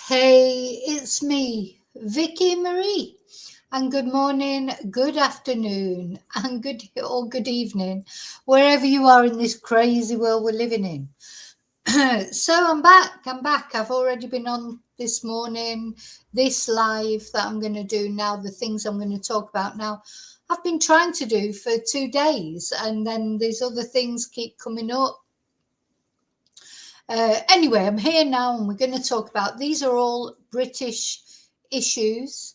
Hey, it's me, Vicky Marie, and good morning, good afternoon, and good evening, wherever you are in this crazy world we're living in. So I'm back. I'm back. I've already been on this morning, this live that I'm going to do now, the things I'm going to talk about now. I've been trying to do for 2 days, and then these other things keep coming up. Anyway, I'm here now and we're going to talk about these are all British issues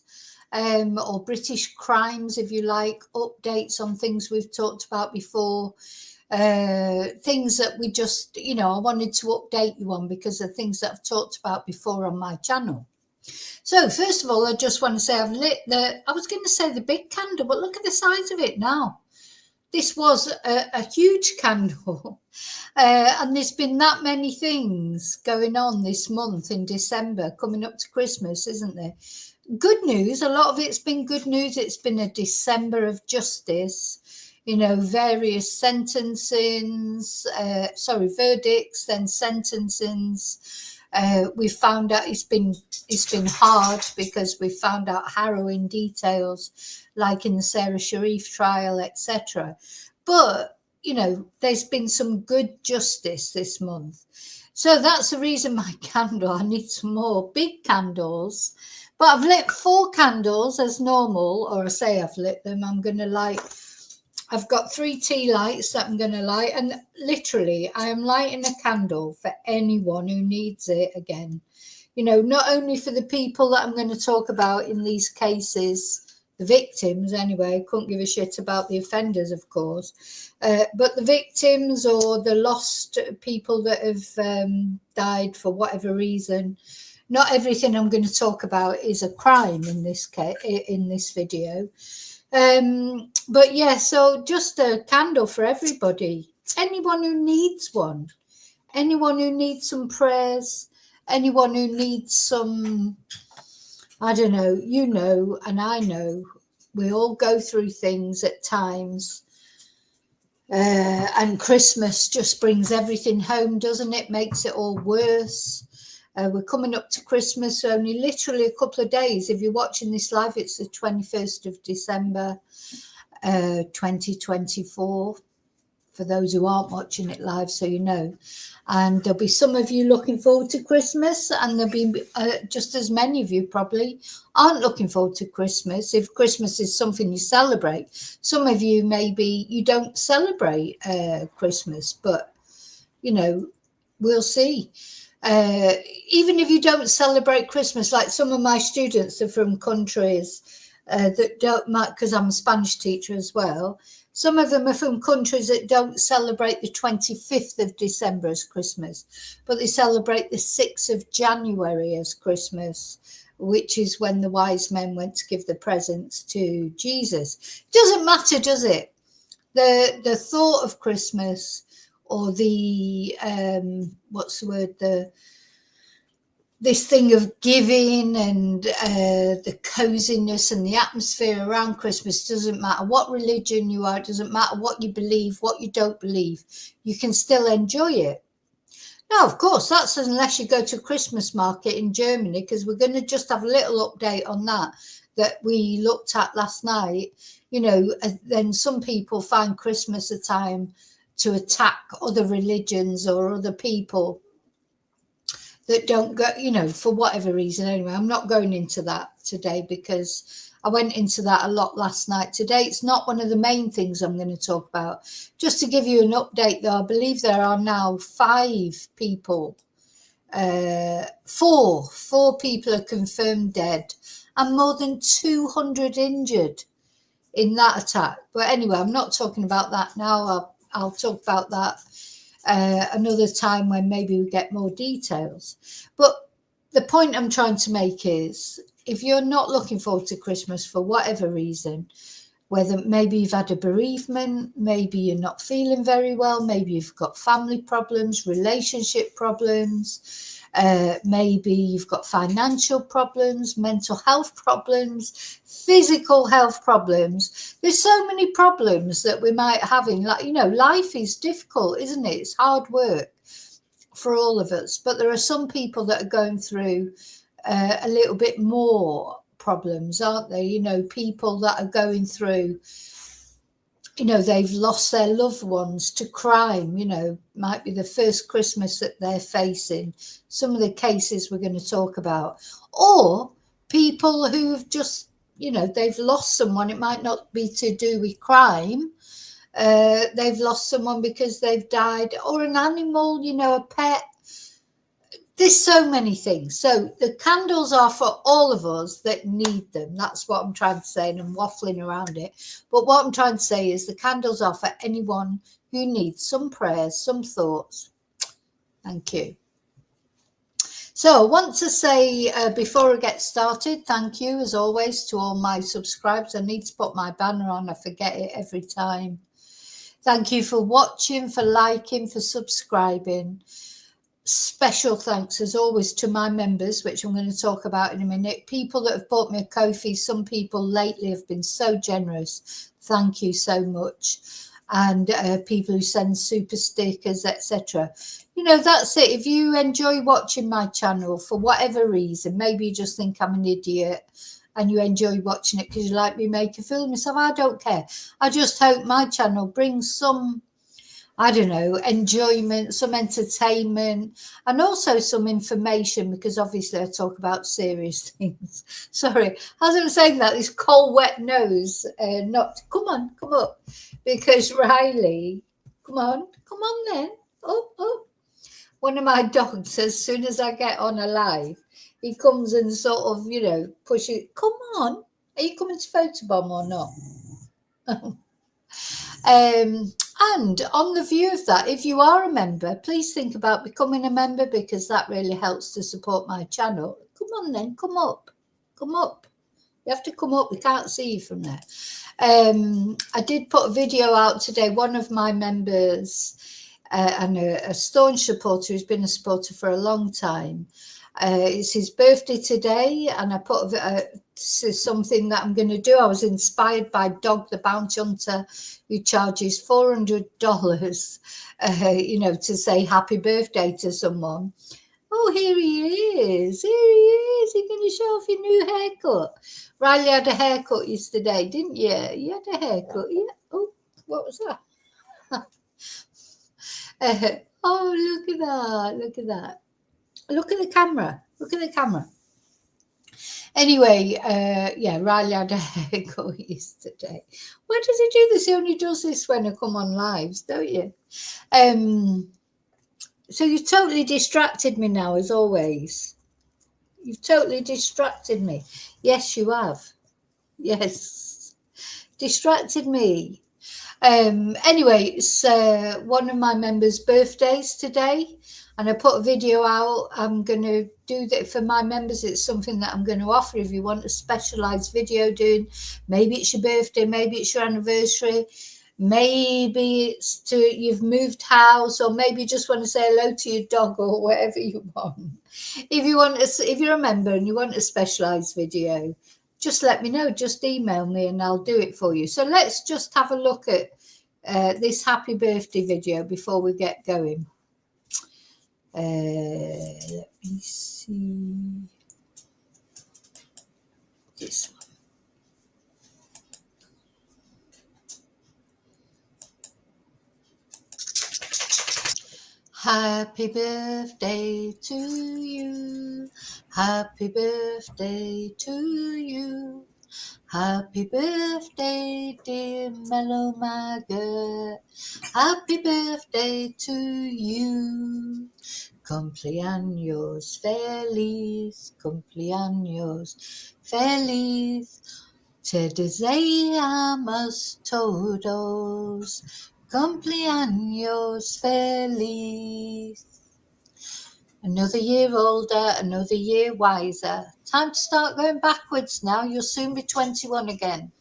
or British crimes, if you like, updates on things we've talked about before, things that we just, I wanted to update you on because of things that I've talked about before on my channel. So, first of all, I just want to say I've lit I was going to say the big candle, but look at the size of it now. This was a huge candle. And there's been that many things going on this month in December, coming up to Christmas, isn't there? Good news. A lot of it's been good news. It's been a December of justice, various verdicts, then sentencings. We found out it's been hard because we found out harrowing details, like in the Sarah Sharif trial, etc. But there's been some good justice this month. So that's the reason my candle, I need some more big candles. But I've lit 4 candles as normal, or I say I've lit them. I've got 3 tea lights that I'm going to light. And literally, I am lighting a candle for anyone who needs it again. Not only for the people that I'm going to talk about in these cases, the victims anyway, couldn't give a shit about the offenders, of course, but the victims or the lost people that have died for whatever reason. Not everything I'm going to talk about is a crime in this case, in this video. But yeah, so just a candle for everybody, anyone who needs one, anyone who needs some prayers, anyone who needs some, I don't know, and I know we all go through things at times. And Christmas just brings everything home, doesn't it? Makes it all worse. We're coming up to Christmas, only literally a couple of days. If you're watching this live, it's the 21st of December, 2024. For those who aren't watching it live, so you know. And there'll be some of you looking forward to Christmas, and there'll be just as many of you probably aren't looking forward to Christmas. If Christmas is something you celebrate, some of you maybe you don't celebrate Christmas, but we'll see. Even if you don't celebrate Christmas, like some of my students are from countries that don't, because I'm a Spanish teacher as well. Some of them are from countries that don't celebrate the 25th of December as Christmas, but they celebrate the 6th of January as Christmas, which is when the wise men went to give the presents to Jesus. It doesn't matter, does it? The thought of Christmas, or the this thing of giving and the coziness and the atmosphere around Christmas, doesn't matter what religion you are, it doesn't matter what you believe, what you don't believe, you can still enjoy it. Now, of course, that's unless you go to a Christmas market in Germany, because we're going to just have a little update on that we looked at last night. Then some people find Christmas a time to attack other religions or other people that don't go, for whatever reason. Anyway, I'm not going into that today because I went into that a lot last night. Today, it's not one of the main things I'm going to talk about. Just to give you an update, though, I believe there are now 5 people. 4 people are confirmed dead and more than 200 injured in that attack. But anyway, I'm not talking about that now. I'll talk about that another time when maybe we get more details. But the point I'm trying to make is, if you're not looking forward to Christmas for whatever reason, whether maybe you've had a bereavement, maybe you're not feeling very well, maybe you've got family problems, relationship problems, maybe you've got financial problems, mental health problems, physical health problems. There's so many problems that we might have in, life is difficult, isn't it? It's hard work for all of us. But there are some people that are going through a little bit more problems, aren't they? You know, people that are going through, you know, they've lost their loved ones to crime, you know, might be the first Christmas that they're facing. Some of the cases we're going to talk about, or people who've just, you know, they've lost someone. It might not be to do with crime. They've lost someone because they've died, or an animal, you know, a pet. There's so many things. So the candles are for all of us that need them. That's what I'm trying to say, and I'm waffling around it. But what I'm trying to say is the candles are for anyone who needs some prayers, some thoughts. Thank you. So I want to say, before I get started, thank you as always to all my subscribers. I need to put my banner on. I forget it every time. Thank you for watching, for liking, for subscribing. Special thanks as always to my members, which I'm going to talk about in a minute. People that have bought me a Ko-fi. Some people lately have been so generous. Thank you so much. And people who send super stickers, etc. You know, that's it. If you enjoy watching my channel for whatever reason, maybe you just think I'm an idiot and you enjoy watching it because you like me make a film yourself, I don't care. I just hope my channel brings some, I don't know, enjoyment, some entertainment, and also some information, because obviously I talk about serious things. Sorry, as I was saying that, this cold, wet nose, come on, come up, because Riley, come on then, oh. One of my dogs, as soon as I get on a live, he comes and sort of, you know, pushes, come on, are you coming to photobomb or not? And on the view of that, if you are a member, please think about becoming a member, because that really helps to support my channel. Come on then, come up. You have to come up. We can't see you from there. I did put a video out today. One of my members and a staunch supporter who's been a supporter for a long time. It's his birthday today, and I put this is something that I'm going to do. I was inspired by Dog the Bounty Hunter, who charges $400, you know, to say happy birthday to someone. Oh, here he is. He's going to show off your new haircut. Riley had a haircut yesterday, didn't you? You had a haircut. Yeah. Oh, what was that? Oh, look at that. Look at that. Look at the camera. Look at the camera. Anyway, yeah, Riley had a haircut yesterday. Why does he do this? He only does this when I come on lives, don't you? So you've totally distracted me now, as always. You've totally distracted me. Yes, you have. Yes. Distracted me. Anyway, it's one of my members' birthdays today, and I put a video out. I'm going to do that for my members. It's something that I'm going to offer. If you want a specialized video doing, maybe it's your birthday, maybe it's your anniversary, maybe it's you've moved house, or maybe you just want to say hello to your dog, or whatever you want. If you're a member and you want a specialized video, just let me know. Just email me and I'll do it for you. So let's just have a look at this happy birthday video before we get going. Let me see this one. Happy birthday to you. Happy birthday to you. Happy birthday, dear Mellow Maggot. Happy birthday to you. Cumpleaños feliz, cumpleaños feliz. Te deseamos todos cumpleaños feliz. Another year older, another year wiser. Time to start going backwards now. You'll soon be 21 again.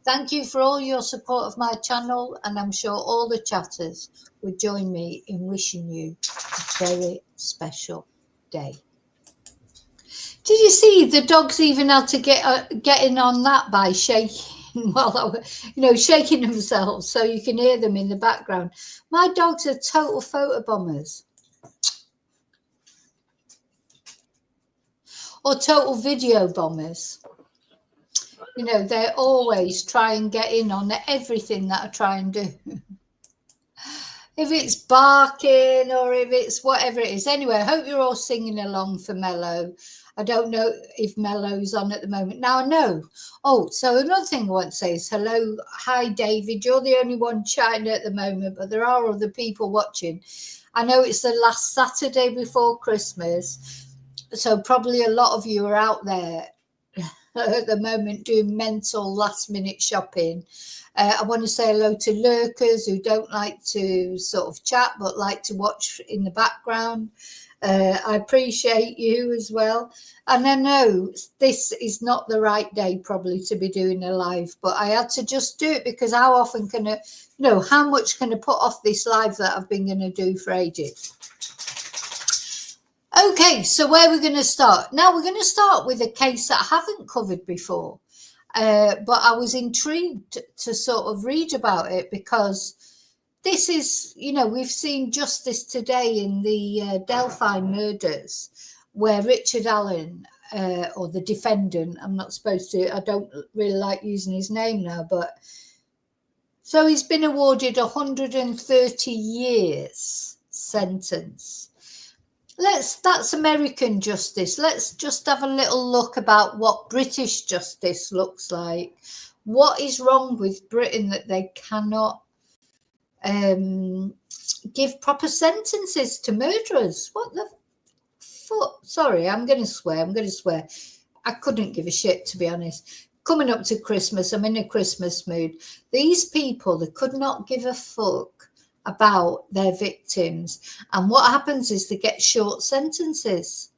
Thank you for all your support of my channel, and I'm sure all the chatters would join me in wishing you a very special day. Did you see the dogs even had to get in on that by shaking, well, you know, shaking themselves so you can hear them in the background. My dogs are total photobombers. or total video bombers. You know, they always try and get in on everything that I try and do. If it's barking or if it's whatever it is. Anyway, I hope you're all singing along for Mello. I don't know if Mello's on at the moment. Now I know. Oh, so another thing I want to say is hello. Hi, David. You're the only one chatting at the moment, but there are other people watching. I know it's the last Saturday before Christmas, so probably a lot of you are out there at the moment doing mental last-minute shopping. I want to say hello to lurkers who don't like to sort of chat but like to watch in the background. I appreciate you as well. And I know this is not the right day probably to be doing a live, but I had to just do it because how often can I, how much can I put off this live that I've been going to do for ages? Okay, so where we're going to start? Now we're going to start with a case that I haven't covered before, but I was intrigued to sort of read about it because this is, we've seen justice today in the Delphi murders where Richard Allen, or the defendant, I don't really like using his name now, but so he's been awarded 130 years sentence. That's American justice. Let's just have a little look about what British justice looks like. What is wrong with Britain that they cannot give proper sentences to murderers? What the fuck? Sorry, I'm going to swear. I couldn't give a shit, to be honest. Coming up to Christmas, I'm in a Christmas mood. These people, they could not give a fuck about their victims, and what happens is they get short sentences.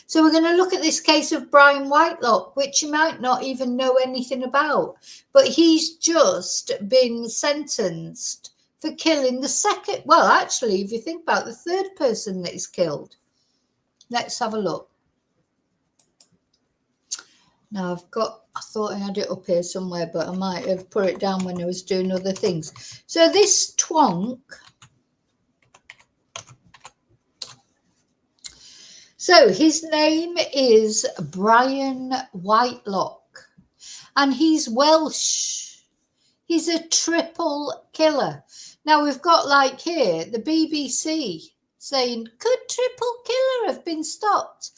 So we're going to look at this case of Brian Whitelock, which you might not even know anything about, but he's just been sentenced for killing the second, well, actually, if you think about the third person that he's killed. Let's have a look. Now I thought I had it up here somewhere, but I might have put it down when I was doing other things. So this twonk, so his name is Brian Whitelock, and he's Welsh. He's a triple killer. Now we've got like here, the BBC saying, could triple killer have been stopped?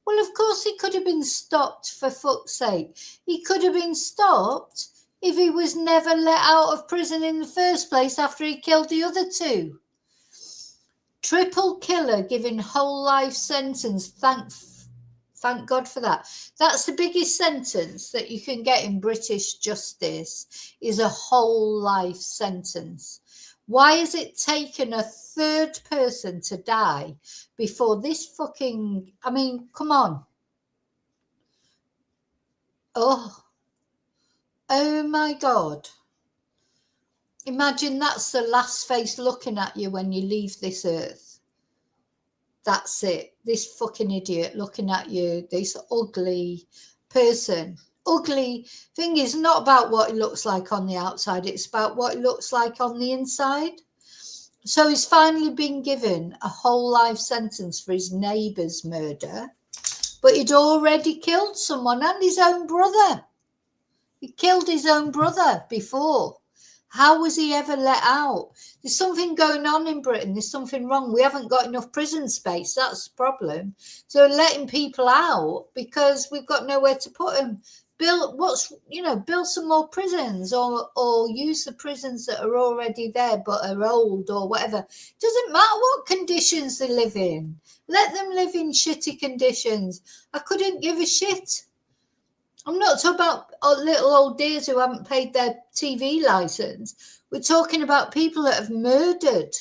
Well, of course he could have been stopped, for fuck's sake. He could have been stopped if he was never let out of prison in the first place after he killed the other two. Triple killer given whole life sentence. Thank God for that. That's the biggest sentence that you can get in British justice, is a whole life sentence. Why has it taken a third person to die before this fucking... I mean, come on. Oh my God. Imagine that's the last face looking at you when you leave this earth. That's it. This fucking idiot looking at you, this ugly person. Ugly thing is not about what it looks like on the outside, it's about what it looks like on the inside. So he's finally been given a whole life sentence for his neighbour's murder, but he'd already killed someone, and his own brother. He killed his own brother before. How was he ever let out? There's something going on in Britain. There's something wrong. We haven't got enough prison space. That's the problem. So letting people out because we've got nowhere to put them. Build some more prisons, or use the prisons that are already there but are old or whatever. Doesn't matter what conditions they live in. Let them live in shitty conditions. I couldn't give a shit. I'm not talking about little old dears who haven't paid their TV license. We're talking about people that have murdered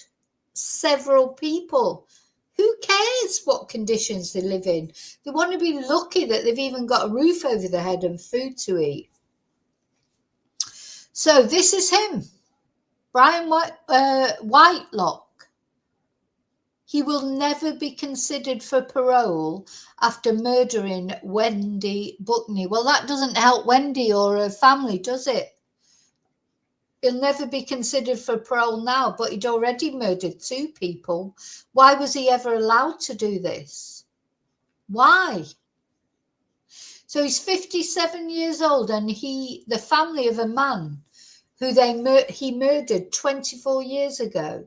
several people. Who cares what conditions they live in? They want to be lucky that they've even got a roof over their head and food to eat. So this is him, Brian Whitelock. He will never be considered for parole after murdering Wendy Buckney. Well, that doesn't help Wendy or her family, does it? He'll never be considered for parole now, but he'd already murdered 2 people. Why was he ever allowed to do this? Why? So he's 57 years old, and the family of a man who he murdered 24 years ago,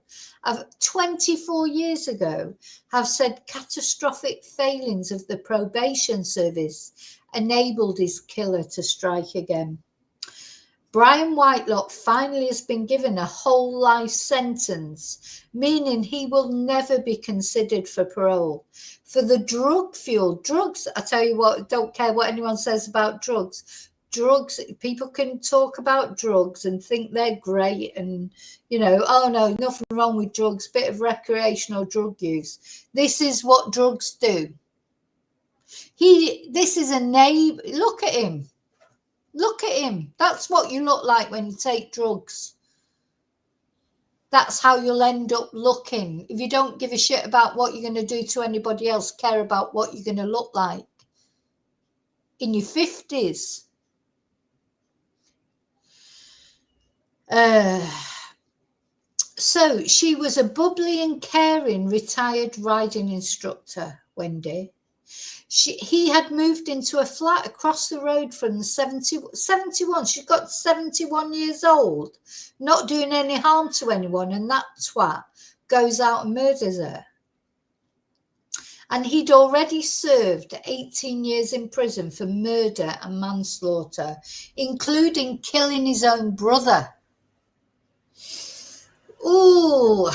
24 years ago, have said catastrophic failings of the probation service enabled his killer to strike again. Brian Whitelock finally has been given a whole life sentence, meaning he will never be considered for parole. For the drug-fueled drugs, I tell you what, don't care what anyone says about drugs. Drugs, people can talk about drugs and think they're great and, oh no, nothing wrong with drugs, bit of recreational drug use. This is what drugs do. This is a neighbor. Look at him. Look at him. That's what you look like when you take drugs. That's how you'll end up looking. If you don't give a shit about what you're going to do to anybody else, care about what you're going to look like in your 50s. So she was a bubbly and caring retired riding instructor, Wendy. He had moved into a flat across the road from the 71. She got 71 years old, not doing any harm to anyone, and that twat goes out and murders her. And he'd already served 18 years in prison for murder and manslaughter, including killing his own brother. Oh,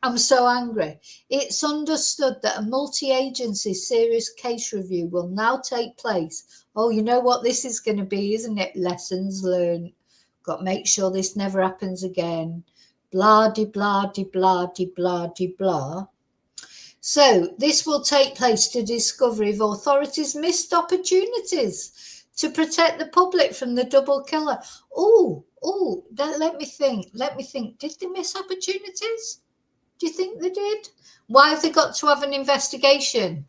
I'm so angry. It's understood that a multi-agency serious case review will now take place. Oh, you know what this is going to be, isn't it? Lessons learned. Got to make sure this never happens again. Blah, de, blah, de, blah, de, blah, de, blah. So this will take place to discover if authorities missed opportunities to protect the public from the double killer. Let me think. Did they miss opportunities? Do you think they did? Why have they got to have an investigation?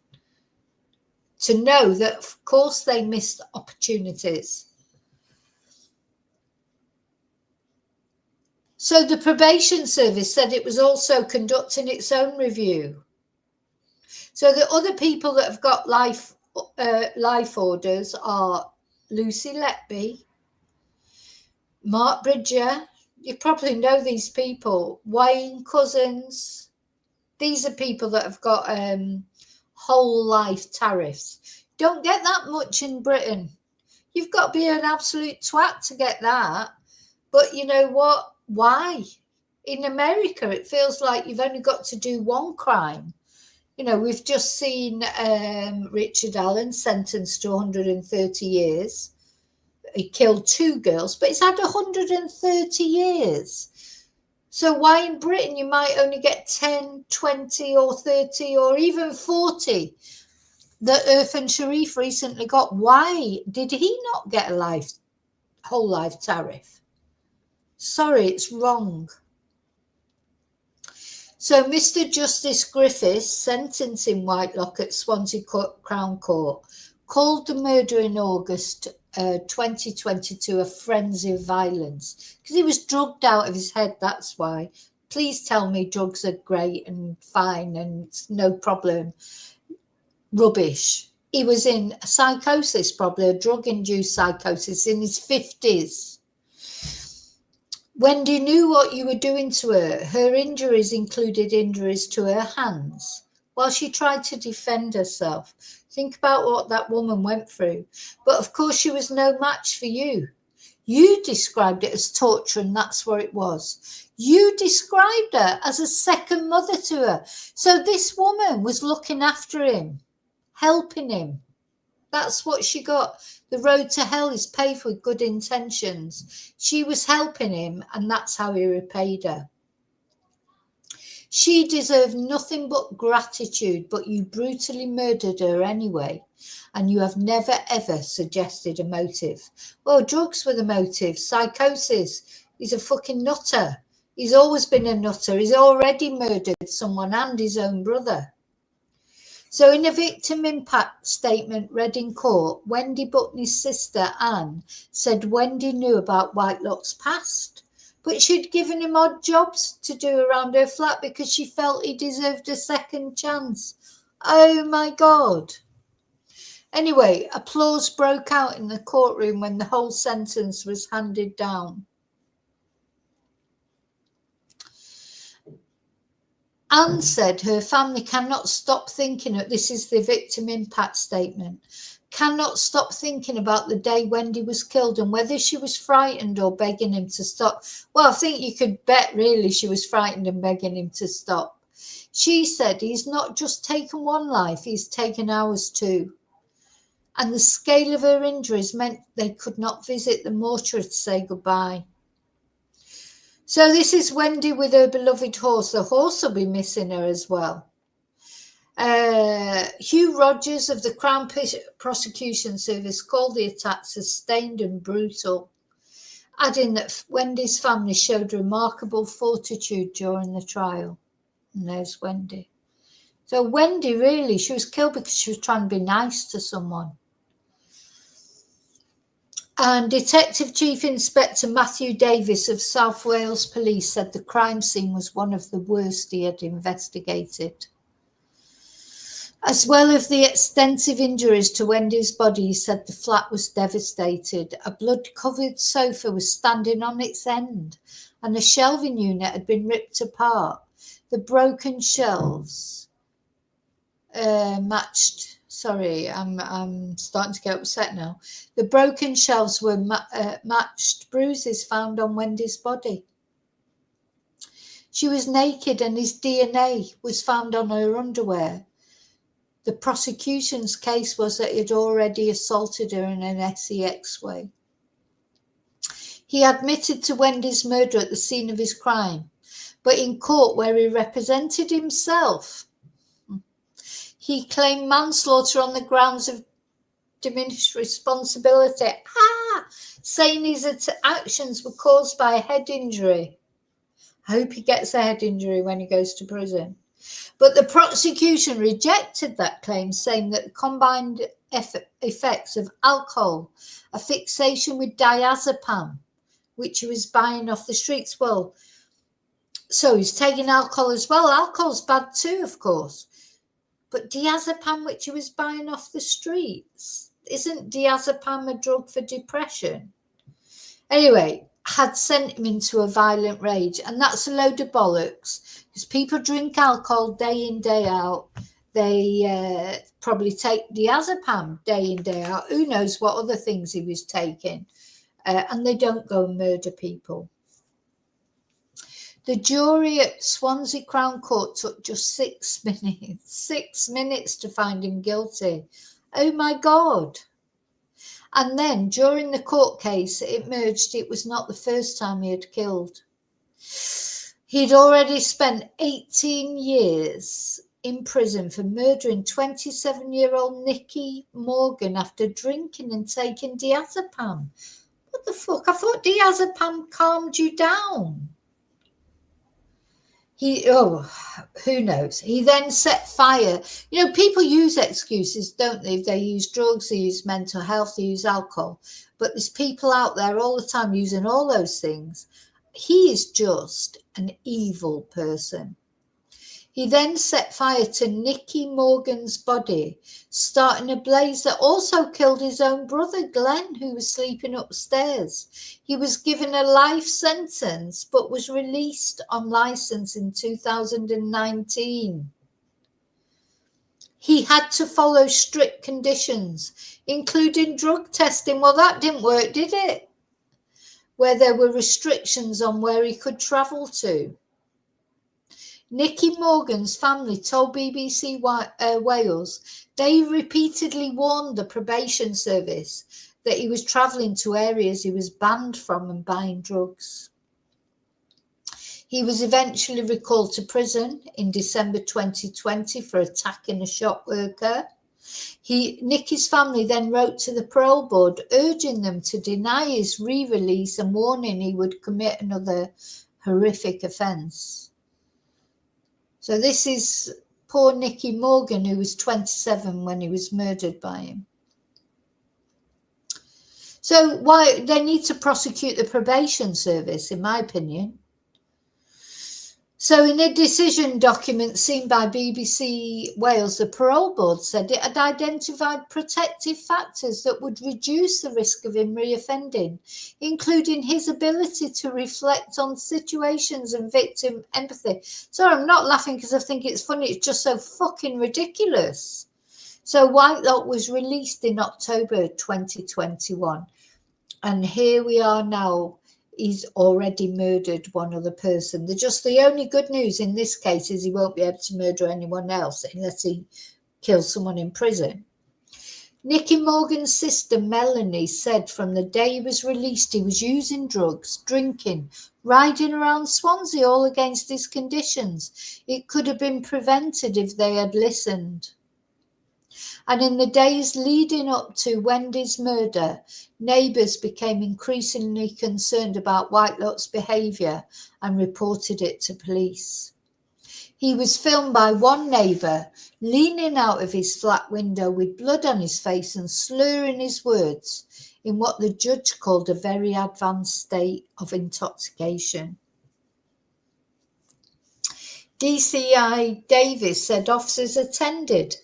To know that, of course, they missed opportunities. So the probation service said it was also conducting its own review. So the other people that have got life orders are Lucy Letby, Mark Bridger. You probably know these people. Wayne Cousins. These are people that have got whole life tariffs. Don't get that much in Britain. You've got to be an absolute twat to get that. But you know what? Why? In America, it feels like you've only got to do one crime. We've just seen Richard Allen sentenced to 130 years. He killed 2 girls, but he's had 130 years. So why in Britain you might only get 10, 20 or 30 or even 40 that Irfan Sharif recently got? Why did he not get a whole life tariff? Sorry, it's wrong. So Mr. Justice Griffiths, sentencing Whitelock at Swansea Crown Court, called the murder in August 2022 a frenzy of violence because he was drugged out of his head. That's why. Please tell me drugs are great and fine and it's no problem. Rubbish. He was in a psychosis, probably a drug-induced psychosis in his 50s. Wendy knew what you were doing to her. Her injuries included injuries to her hands while she tried to defend herself. Think about what that woman went through. But of course, she was no match for you. You described it as torture, and that's what it was. You described her as a second mother to her. So this woman was looking after him, helping him. That's what she got. The road to hell is paved with good intentions. She was helping him, and that's how he repaid her. She deserved nothing but gratitude, but you brutally murdered her anyway, and you have never, ever suggested a motive. Well, drugs were the motive. Psychosis. He's a fucking nutter. He's always been a nutter. He's already murdered someone and his own brother. So in a victim impact statement read in court, Wendy Buckney's sister, Anne, said Wendy knew about Whitelock's past, but she'd given him odd jobs to do around her flat because she felt he deserved a second chance. Oh, my God. Anyway, applause broke out in the courtroom when the whole sentence was handed down. Anne said her family cannot stop thinking, this is the victim impact statement, cannot stop thinking about the day Wendy was killed and whether she was frightened or begging him to stop. Well, I think you could bet really she was frightened and begging him to stop. She said he's not just taken one life, he's taken ours too. And the scale of her injuries meant they could not visit the mortuary to say goodbye. So this is Wendy with her beloved horse. The horse will be missing her as well. Hugh Rogers of the Crown Prosecution Service called the attack sustained and brutal, adding that Wendy's family showed remarkable fortitude during the trial. And there's Wendy. So Wendy, really, she was killed because she was trying to be nice to someone. And Detective Chief Inspector Matthew Davis of South Wales Police said the crime scene was one of the worst he had investigated. As well as the extensive injuries to Wendy's body, he said the flat was devastated. A blood-covered sofa was standing on its end, and a shelving unit had been ripped apart. The broken shelves matched... Sorry, I'm starting to get upset now. The broken shelves were matched bruises found on Wendy's body. She was naked and his DNA was found on her underwear. The prosecution's case was that he'd already assaulted her in an sex way. He admitted to Wendy's murder at the scene of his crime, but in court where he represented himself, he claimed manslaughter on the grounds of diminished responsibility, saying his actions were caused by a head injury. I hope he gets a head injury when he goes to prison. But the prosecution rejected that claim, saying that the combined effects of alcohol, a fixation with diazepam, which he was buying off the streets. Well, so he's taking alcohol as well. Alcohol's bad too, of course. But diazepam, which he was buying off the streets, isn't diazepam a drug for depression? Anyway, had sent him into a violent rage. And that's a load of bollocks, because people drink alcohol day in, day out. They probably take diazepam day in, day out. Who knows what other things he was taking. And they don't go and murder people. The jury at Swansea Crown Court took just 6 minutes. 6 minutes to find him guilty. Oh my God. And then during the court case, it emerged it was not the first time he had killed. He'd already spent 18 years in prison for murdering 27-year-old Nikki Morgan after drinking and taking diazepam. What the fuck? I thought diazepam calmed you down. Who knows? He then set fire. You know, people use excuses, don't they? They use drugs, they use mental health, they use alcohol. But there's people out there all the time using all those things. He is just an evil person. He then set fire to Nikki Morgan's body, starting a blaze that also killed his own brother, Glenn, who was sleeping upstairs. He was given a life sentence, but was released on license in 2019. He had to follow strict conditions, including drug testing. Well, that didn't work, did it? Where there were restrictions on where he could travel to. Nikki Morgan's family told BBC Wales they repeatedly warned the probation service that he was travelling to areas he was banned from and buying drugs. He was eventually recalled to prison in December 2020 for attacking a shop worker. Nikki's family then wrote to the parole board urging them to deny his re-release and warning he would commit another horrific offence. So this is poor Nikki Morgan, who was 27 when he was murdered by him. So why they need to prosecute the probation service, in my opinion. So in a decision document seen by BBC Wales, the parole board said it had identified protective factors that would reduce the risk of him reoffending, including his ability to reflect on situations and victim empathy. Sorry, I'm not laughing because I think it's funny. It's just so fucking ridiculous. So Whitelock was released in October 2021. And here we are now. He's already murdered one other person. The only good news in this case is he won't be able to murder anyone else unless he kills someone in prison. Nicky Morgan's sister Melanie said from the day he was released he was using drugs, drinking, riding around Swansea all against his conditions. It could have been prevented if they had listened. And in the days leading up to Wendy's murder, neighbours became increasingly concerned about Whitelock's behaviour and reported it to police. He was filmed by one neighbour leaning out of his flat window with blood on his face and slurring his words in what the judge called a very advanced state of intoxication. DCI Davis said officers attended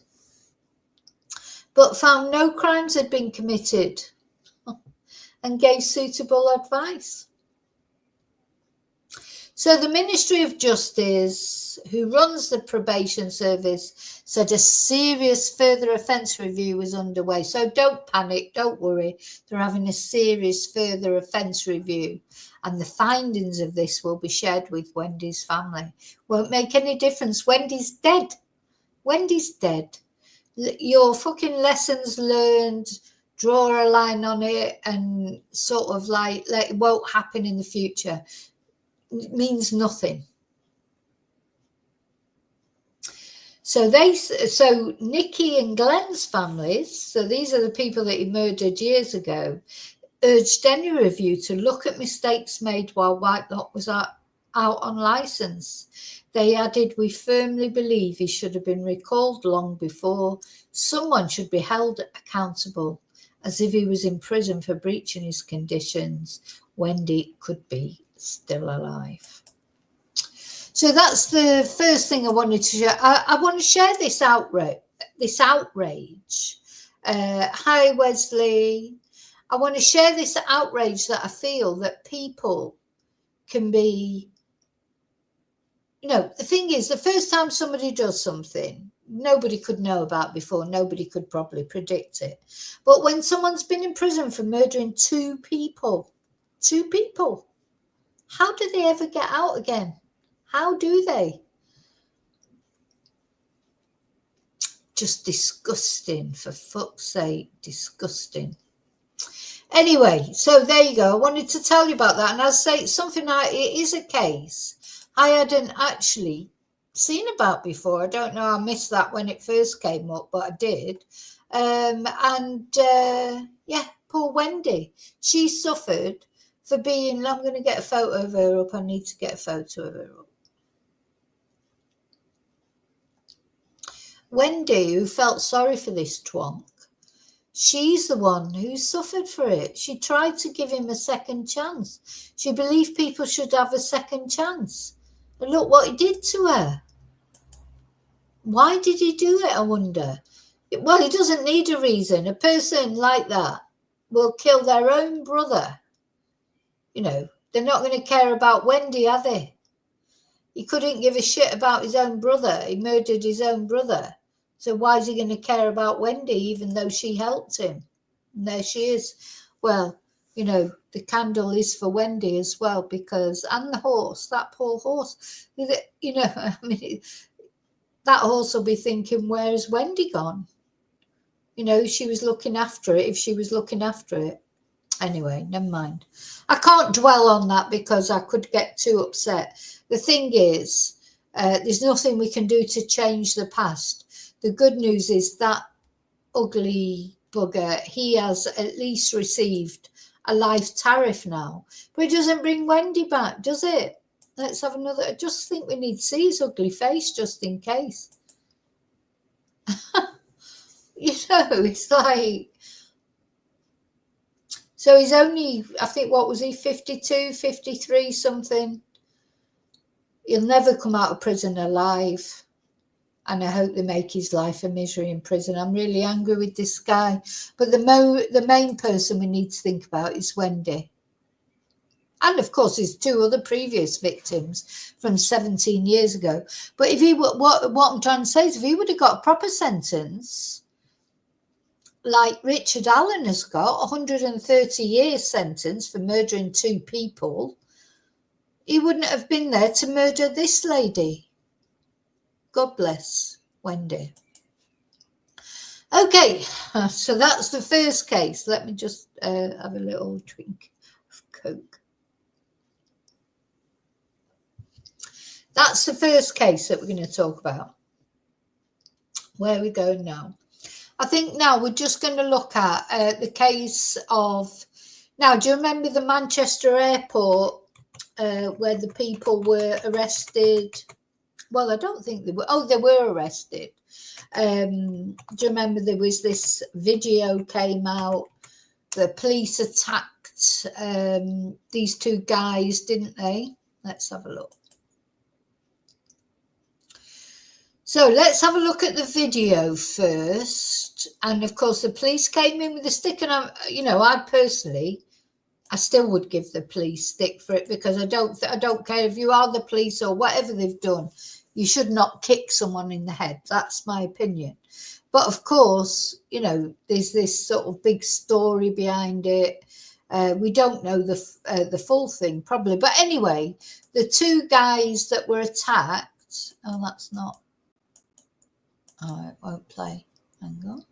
but found no crimes had been committed and gave suitable advice. So the Ministry of Justice, who runs the probation service, said a serious further offence review was underway. So don't panic, don't worry. They're having a serious further offence review. And the findings of this will be shared with Wendy's family. Won't make any difference. Wendy's dead. Wendy's dead. Your fucking lessons learned, draw a line on it and sort of like it won't happen in the future. It means nothing. So Nicky and Glenn's families, so these are the people that he murdered years ago, urged any review to look at mistakes made while Whitelock was out on licence. They added, we firmly believe he should have been recalled long before. Someone should be held accountable, as if he was in prison for breaching his conditions. Wendy could be still alive. So that's the first thing I wanted to share. I want to share this outrage. Hi, Wesley. I want to share this outrage that I feel that people can be. The thing is, the first time somebody does something, nobody could know about before, nobody could probably predict it. But when someone's been in prison for murdering two people, how do they ever get out again? How do they? Just disgusting, for fuck's sake, disgusting. Anyway, so there you go. I wanted to tell you about that. And as I say, it is a case I hadn't actually seen about before. I don't know. I missed that when it first came up, but I did. Poor Wendy. She suffered for being. I'm going to get a photo of her up. I need to get a photo of her up. Wendy, who felt sorry for this twonk, she's the one who suffered for it. She tried to give him a second chance. She believed people should have a second chance. And look what he did to her. Why did he do it, I wonder? Well, he doesn't need a reason. A person like that will kill their own brother. They're not going to care about Wendy, are they? He couldn't give a shit about his own brother. He murdered his own brother. So why is he going to care about Wendy, even though she helped him? And there she is. Well, the candle is for Wendy as well, and the horse, that poor horse, that horse will be thinking, where's Wendy gone? She was looking after it, if she was looking after it. Anyway, never mind. I can't dwell on that because I could get too upset. The thing is, there's nothing we can do to change the past. The good news is that ugly bugger, he has at least received a life tariff now. But it doesn't bring Wendy back, does it? Let's have another. I just think we need to see his ugly face just in case. It's like... So he's only, I think, what was he, 52, 53, something? He'll never come out of prison alive. And I hope they make his life a misery in prison. I'm really angry with this guy. But the main person we need to think about is Wendy. And of course, his two other previous victims from 17 years ago. But if he what I'm trying to say is, if he would have got a proper sentence, like Richard Allen has got, 130 years sentence for murdering two people, he wouldn't have been there to murder this lady. God bless Wendy. Okay, so that's the first case. Let me just have a little drink of Coke. That's the first case that we're going to talk about. Where are we going now? I think now we're just going to look at the case of... Now, do you remember the Manchester airport where the people were arrested? Well, I don't think they were. Oh, they were arrested. Do you remember there was this video came out? The police attacked these two guys, didn't they? Let's have a look. So let's have a look at the video first. And of course, the police came in with a stick, and I still would give the police stick for it, because I don't care if you are the police or whatever they've done. You should not kick someone in the head. That's my opinion. But of course, there's this sort of big story behind it. We don't know the full thing probably. But anyway, the two guys that were attacked. Oh, that's not. Oh, it won't play. Hang on.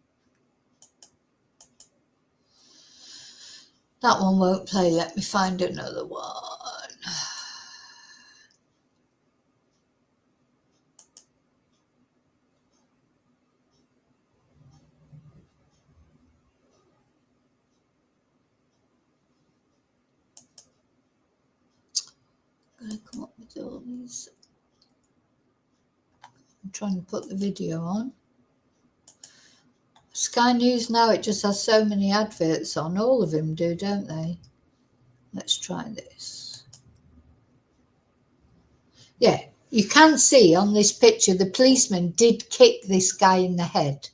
That one won't play. Let me find another one. I'm going to come up with all these. I'm trying to put the video on. Sky News now, it just has so many adverts on. All of them do, don't they? Let's try this. Yeah, you can see on this picture the policeman did kick this guy in the head.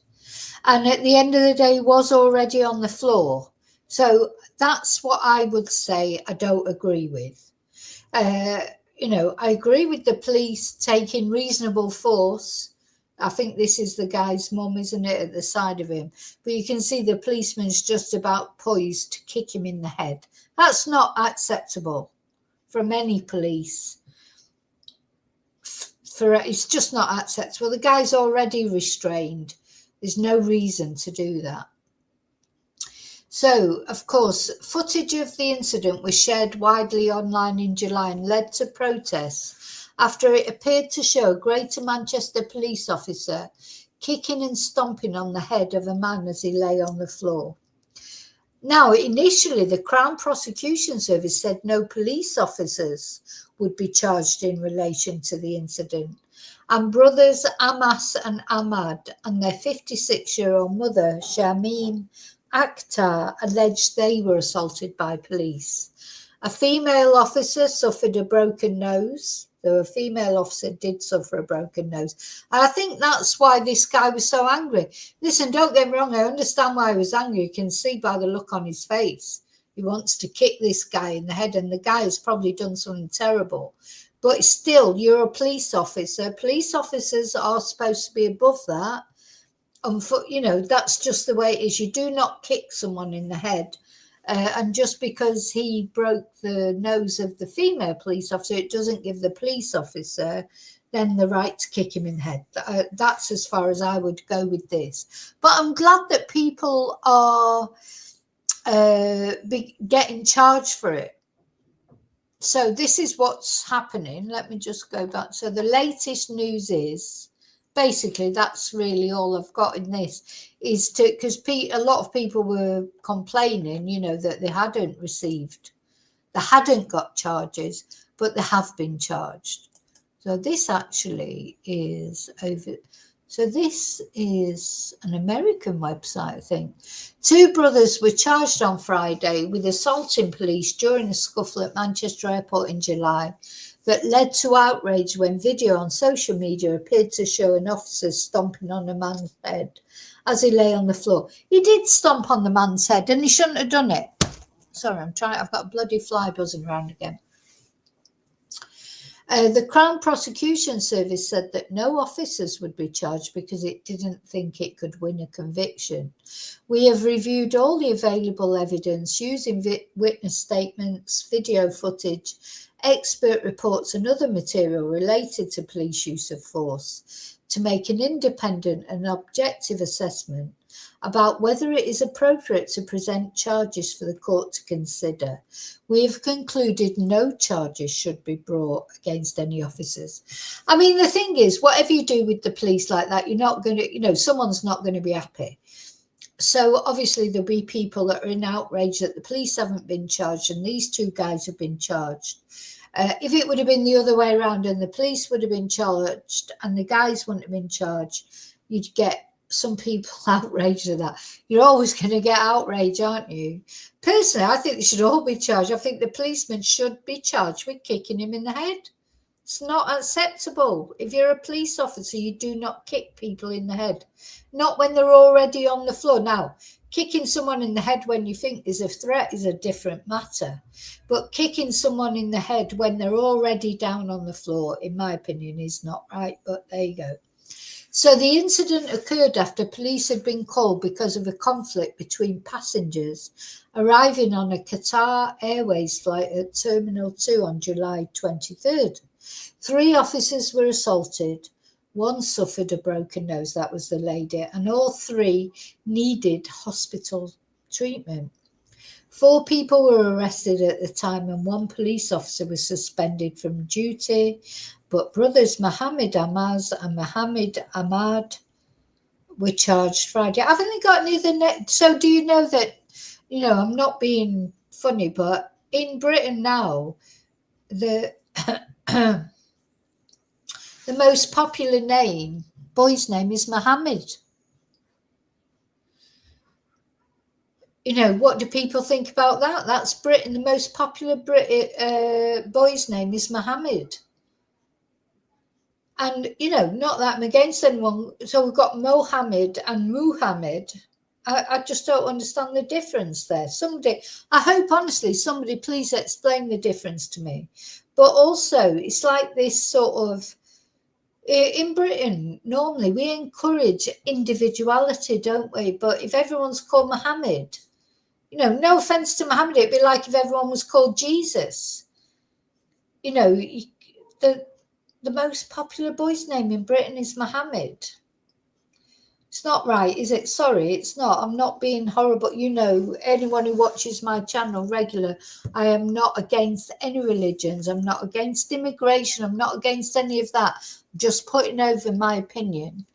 And at the end of the day, he was already on the floor. So that's what I would say I don't agree with. I agree with the police taking reasonable force. I think this is the guy's mum, isn't it, at the side of him? But you can see the policeman's just about poised to kick him in the head. That's not acceptable from any police. It's just not acceptable. The guy's already restrained. There's no reason to do that. So, of course, footage of the incident was shared widely online in July and led to protests after it appeared to show a Greater Manchester police officer kicking and stomping on the head of a man as he lay on the floor. Now, initially, the Crown Prosecution Service said no police officers would be charged in relation to the incident. And brothers Amas and Ahmad and their 56-year-old mother, Shamim Akhtar, alleged they were assaulted by police. A female officer suffered a broken nose. The female officer did suffer a broken nose. And I think that's why this guy was so angry. Listen, don't get me wrong, I understand why he was angry. You can see by the look on his face. He wants to kick this guy in the head, and the guy has probably done something terrible. But still, you're a police officer. Police officers are supposed to be above that. That's just the way it is. You do not kick someone in the head. And just because he broke the nose of the female police officer, it doesn't give the police officer then the right to kick him in the head. That's as far as I would go with this. But I'm glad that people are getting charged for it. So this is what's happening. Let me just go back. So the latest news is, basically, that's really all I've got in this, is because a lot of people were complaining, that they hadn't got charges, but they have been charged. So this actually is over. So this is an American website, I think. Two brothers were charged on Friday with assaulting police during a scuffle at Manchester Airport in July. that led to outrage when video on social media appeared to show an officer stomping on a man's head as he lay on the floor. He did stomp on the man's head and he shouldn't have done it. Sorry, I've got a bloody fly buzzing around again. The Crown Prosecution Service said that no officers would be charged because it didn't think it could win a conviction. We have reviewed all the available evidence using witness statements, video footage, expert reports and other material related to police use of force to make an independent and objective assessment about whether it is appropriate to present charges for the court to consider. We have concluded no charges should be brought against any officers. I mean, the thing is, whatever you do with the police like that, you're not going to, someone's not going to be happy. So obviously there'll be people that are in outrage that the police haven't been charged and these two guys have been charged. If it would have been the other way around and the police would have been charged and the guys wouldn't have been charged, you'd get some people outraged at that. You're always going to get outrage, aren't you? Personally, I think they should all be charged. I think the policeman should be charged with kicking him in the head. It's not acceptable. If you're a police officer, you do not kick people in the head. Not when they're already on the floor. Now, kicking someone in the head when you think there's a threat is a different matter. But kicking someone in the head when they're already down on the floor, in my opinion, is not right. But there you go. So the incident occurred after police had been called because of a conflict between passengers arriving on a Qatar Airways flight at Terminal 2 on July 23rd. 3 officers were assaulted. 1 suffered a broken nose, that was the lady, and all 3 needed hospital treatment. 4 people were arrested at the time and 1 police officer was suspended from duty. But brothers Mohammed Amaz and Mohammed Ahmad were charged Friday. Haven't they got any other So do you know that, I'm not being funny, but in Britain now, the the most popular boy's name is Mohammed. What do people think about that? That's Britain. The most popular boy's name is Mohammed. And, not that I'm against anyone. So we've got Mohammed and Muhammad. I just don't understand the difference there. I hope, honestly, somebody please explain the difference to me. But also, it's like this sort of, in Britain, normally we encourage individuality, don't we? But if everyone's called Mohammed, no offense to Mohammed, it'd be like if everyone was called Jesus. The most popular boy's name in Britain is Mohammed. It's not right, is it? Sorry, it's not. I'm not being horrible. Anyone who watches my channel regular, I am not against any religions. I'm not against immigration. I'm not against any of that. I'm just putting over my opinion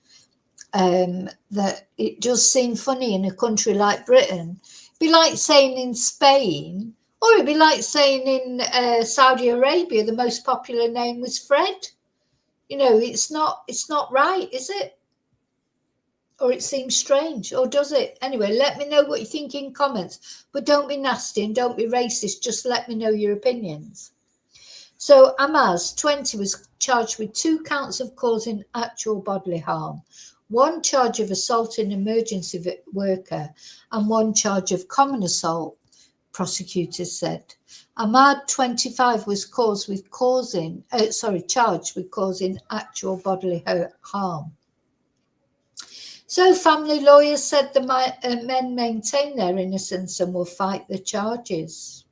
that it does seem funny in a country like Britain. It'd be like saying in Spain, or it'd be like saying in Saudi Arabia, the most popular name was Fred. It's not right, is it? Or it seems strange, or does it? Anyway, let me know what you think in comments, but don't be nasty and don't be racist. Just let me know your opinions. So Amaz, 20, was charged with 2 counts of causing actual bodily harm, 1 charge of assaulting an emergency worker, and 1 charge of common assault, prosecutors said. Ahmad, 25, was charged with causing actual bodily harm. So family lawyers said the men maintain their innocence and will fight the charges.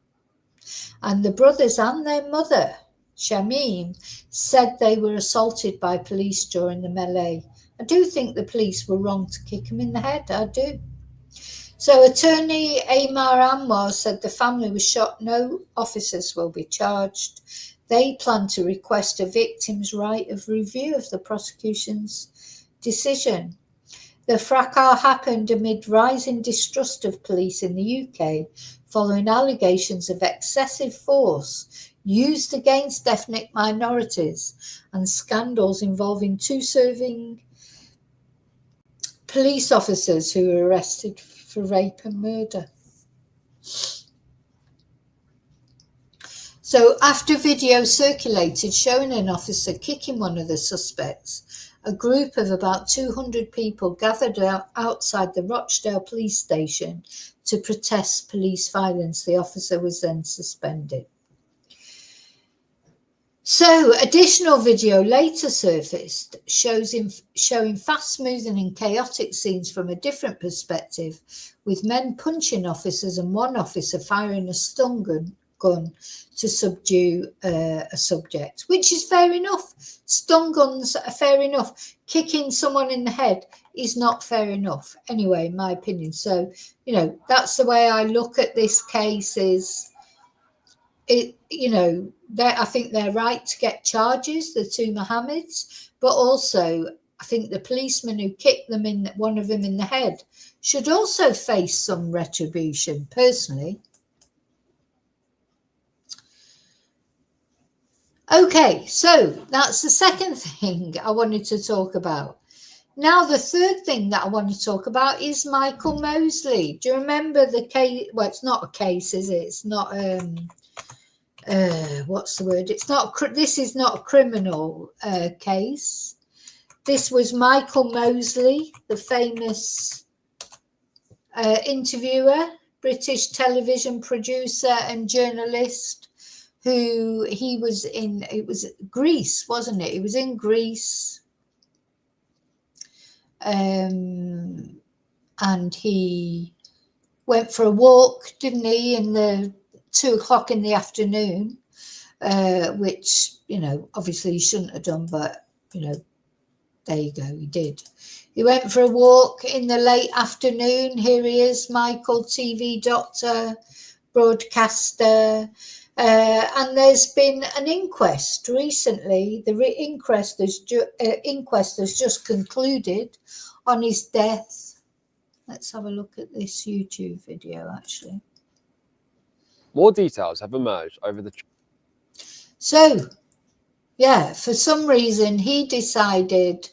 And the brothers and their mother, Shamim, said they were assaulted by police during the melee. I do think the police were wrong to kick him in the head, I do. So attorney Amar Anwar said the family was shocked no officers will be charged. They plan to request a victim's right of review of the prosecution's decision. The fracas happened amid rising distrust of police in the UK following allegations of excessive force used against ethnic minorities and scandals involving 2 serving police officers who were arrested for rape and murder. So after video circulated showing an officer kicking one of the suspects, a group of about 200 people gathered outside the Rochdale police station to protest police violence. The officer was then suspended. So, additional video later surfaced showing fast-moving and chaotic scenes from a different perspective, with men punching officers and one officer firing a stun gun to subdue a subject, which is fair enough. Stun guns are fair enough. Kicking someone in the head is not fair enough, anyway, in my opinion. So, that's the way I look at this case. I think they're right to get charges, the two Mohammeds, but also I think the policeman who kicked one of them in the head, should also face some retribution, personally. Okay, so that's the second thing I wanted to talk about. Now, the third thing that I want to talk about is Michael Mosely. Do you remember the case? Well, it's not a case, is it? It's not what's the word? This is not a criminal case. This was Michael Mosely, the famous interviewer, British television producer and journalist, it was Greece, wasn't it? He was in Greece. And he went for a walk, didn't he, in the 2:00 in the afternoon, which, obviously he shouldn't have done, but, there you go, he did. He went for a walk in the late afternoon. Here he is, Michael, TV doctor, broadcaster. And there's been an inquest recently. The inquest has just concluded on his death. Let's have a look at this YouTube video, actually. More details have emerged over the... So, yeah, for some reason, he decided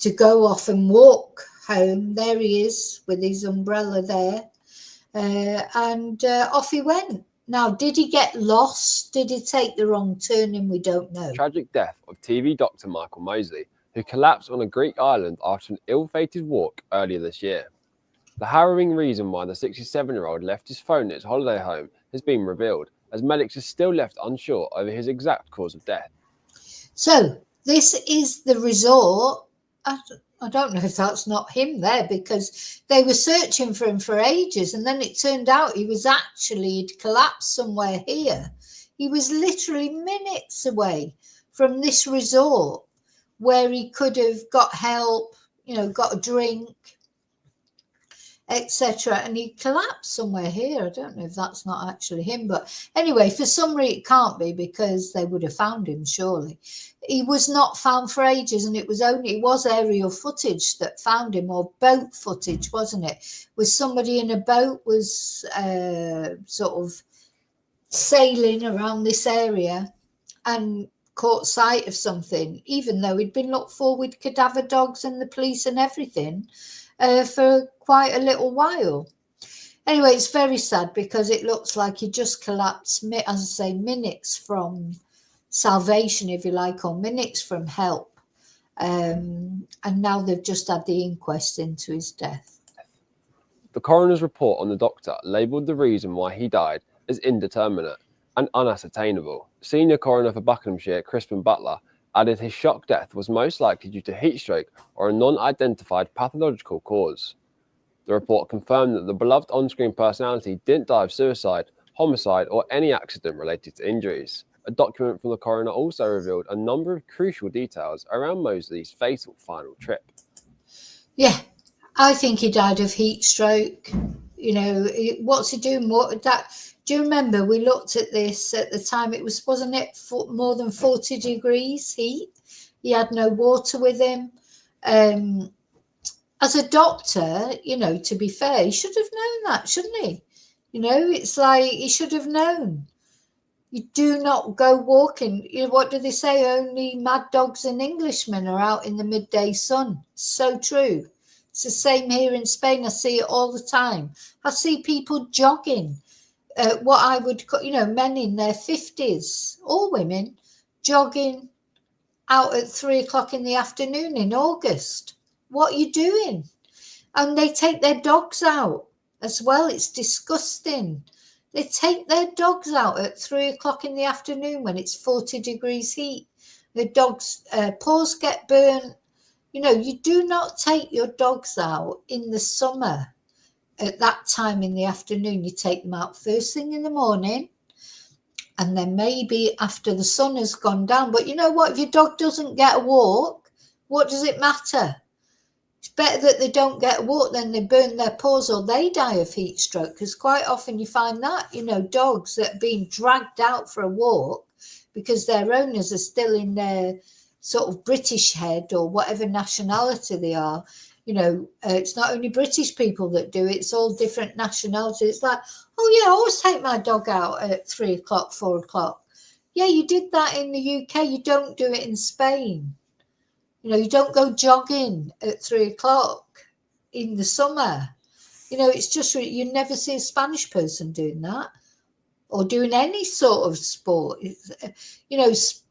to go off and walk home. There he is with his umbrella there. And off he went. Now, did he get lost? Did he take the wrong turning? We don't know. Tragic death of TV doctor Michael Mosely, who collapsed on a Greek island after an ill-fated walk earlier this year. The harrowing reason why the 67-year-old left his phone at his holiday home has been revealed, as medics are still left unsure over his exact cause of death. So, this is the resort. I don't know if that's not him there, because they were searching for him for ages, and then it turned out he'd collapsed somewhere here. He was literally minutes away from this resort where he could have got help, got a drink, etc. And he collapsed somewhere here. I don't know if that's not actually him, but anyway, for some reason it can't be, because they would have found him surely. He was not found for ages, and it was aerial footage that found him, or boat footage, wasn't it? Was somebody in a boat was sort of sailing around this area and caught sight of something, even though he'd been looked for with cadaver dogs and the police and everything for quite a little while. Anyway, it's very sad, because it looks like he just collapsed, as I say, minutes from salvation, if you like, or minutes from help. And now they've just had the inquest into his death. The coroner's report on the doctor labelled the reason why he died as indeterminate and unascertainable. Senior coroner for Buckinghamshire, Crispin Butler, added his shock death was most likely due to heat stroke or a non-identified pathological cause. The report confirmed that the beloved on-screen personality didn't die of suicide, homicide, or any accident related to injuries. A document from the coroner also revealed a number of crucial details around Mosely's fatal final trip. Yeah, I think he died of heat stroke. What's he doing? Do you remember we looked at this at the time? Wasn't it more than 40 degrees heat? He had no water with him. As a doctor, to be fair, he should have known that, shouldn't he? It's like he should have known. You do not go walking. What do they say? Only mad dogs and Englishmen are out in the midday sun. So true. It's the same here in Spain. I see it all the time. I see people jogging what I would call, men in their 50s, all women, jogging out at 3 o'clock in the afternoon in August. What are you doing? And they take their dogs out as well. It's disgusting. They take their dogs out at 3 o'clock in the afternoon when it's 40 degrees heat. The dogs' paws get burnt. You do not take your dogs out in the summer at that time in the afternoon. You take them out first thing in the morning, and then maybe after the sun has gone down. But you know what? If your dog doesn't get a walk, what does it matter? It's better that they don't get a walk than they burn their paws or they die of heat stroke, because quite often you find that, dogs that are being dragged out for a walk because their owners are still in their sort of British head or whatever nationality they are. It's not only British people that do it, it's all different nationalities. It's like, oh yeah, I always take my dog out at 3 o'clock, 4 o'clock. Yeah, you did that in the UK. You don't do it in Spain. You don't go jogging at 3 o'clock in the summer. It's just, you never see a Spanish person doing that or doing any sort of sport.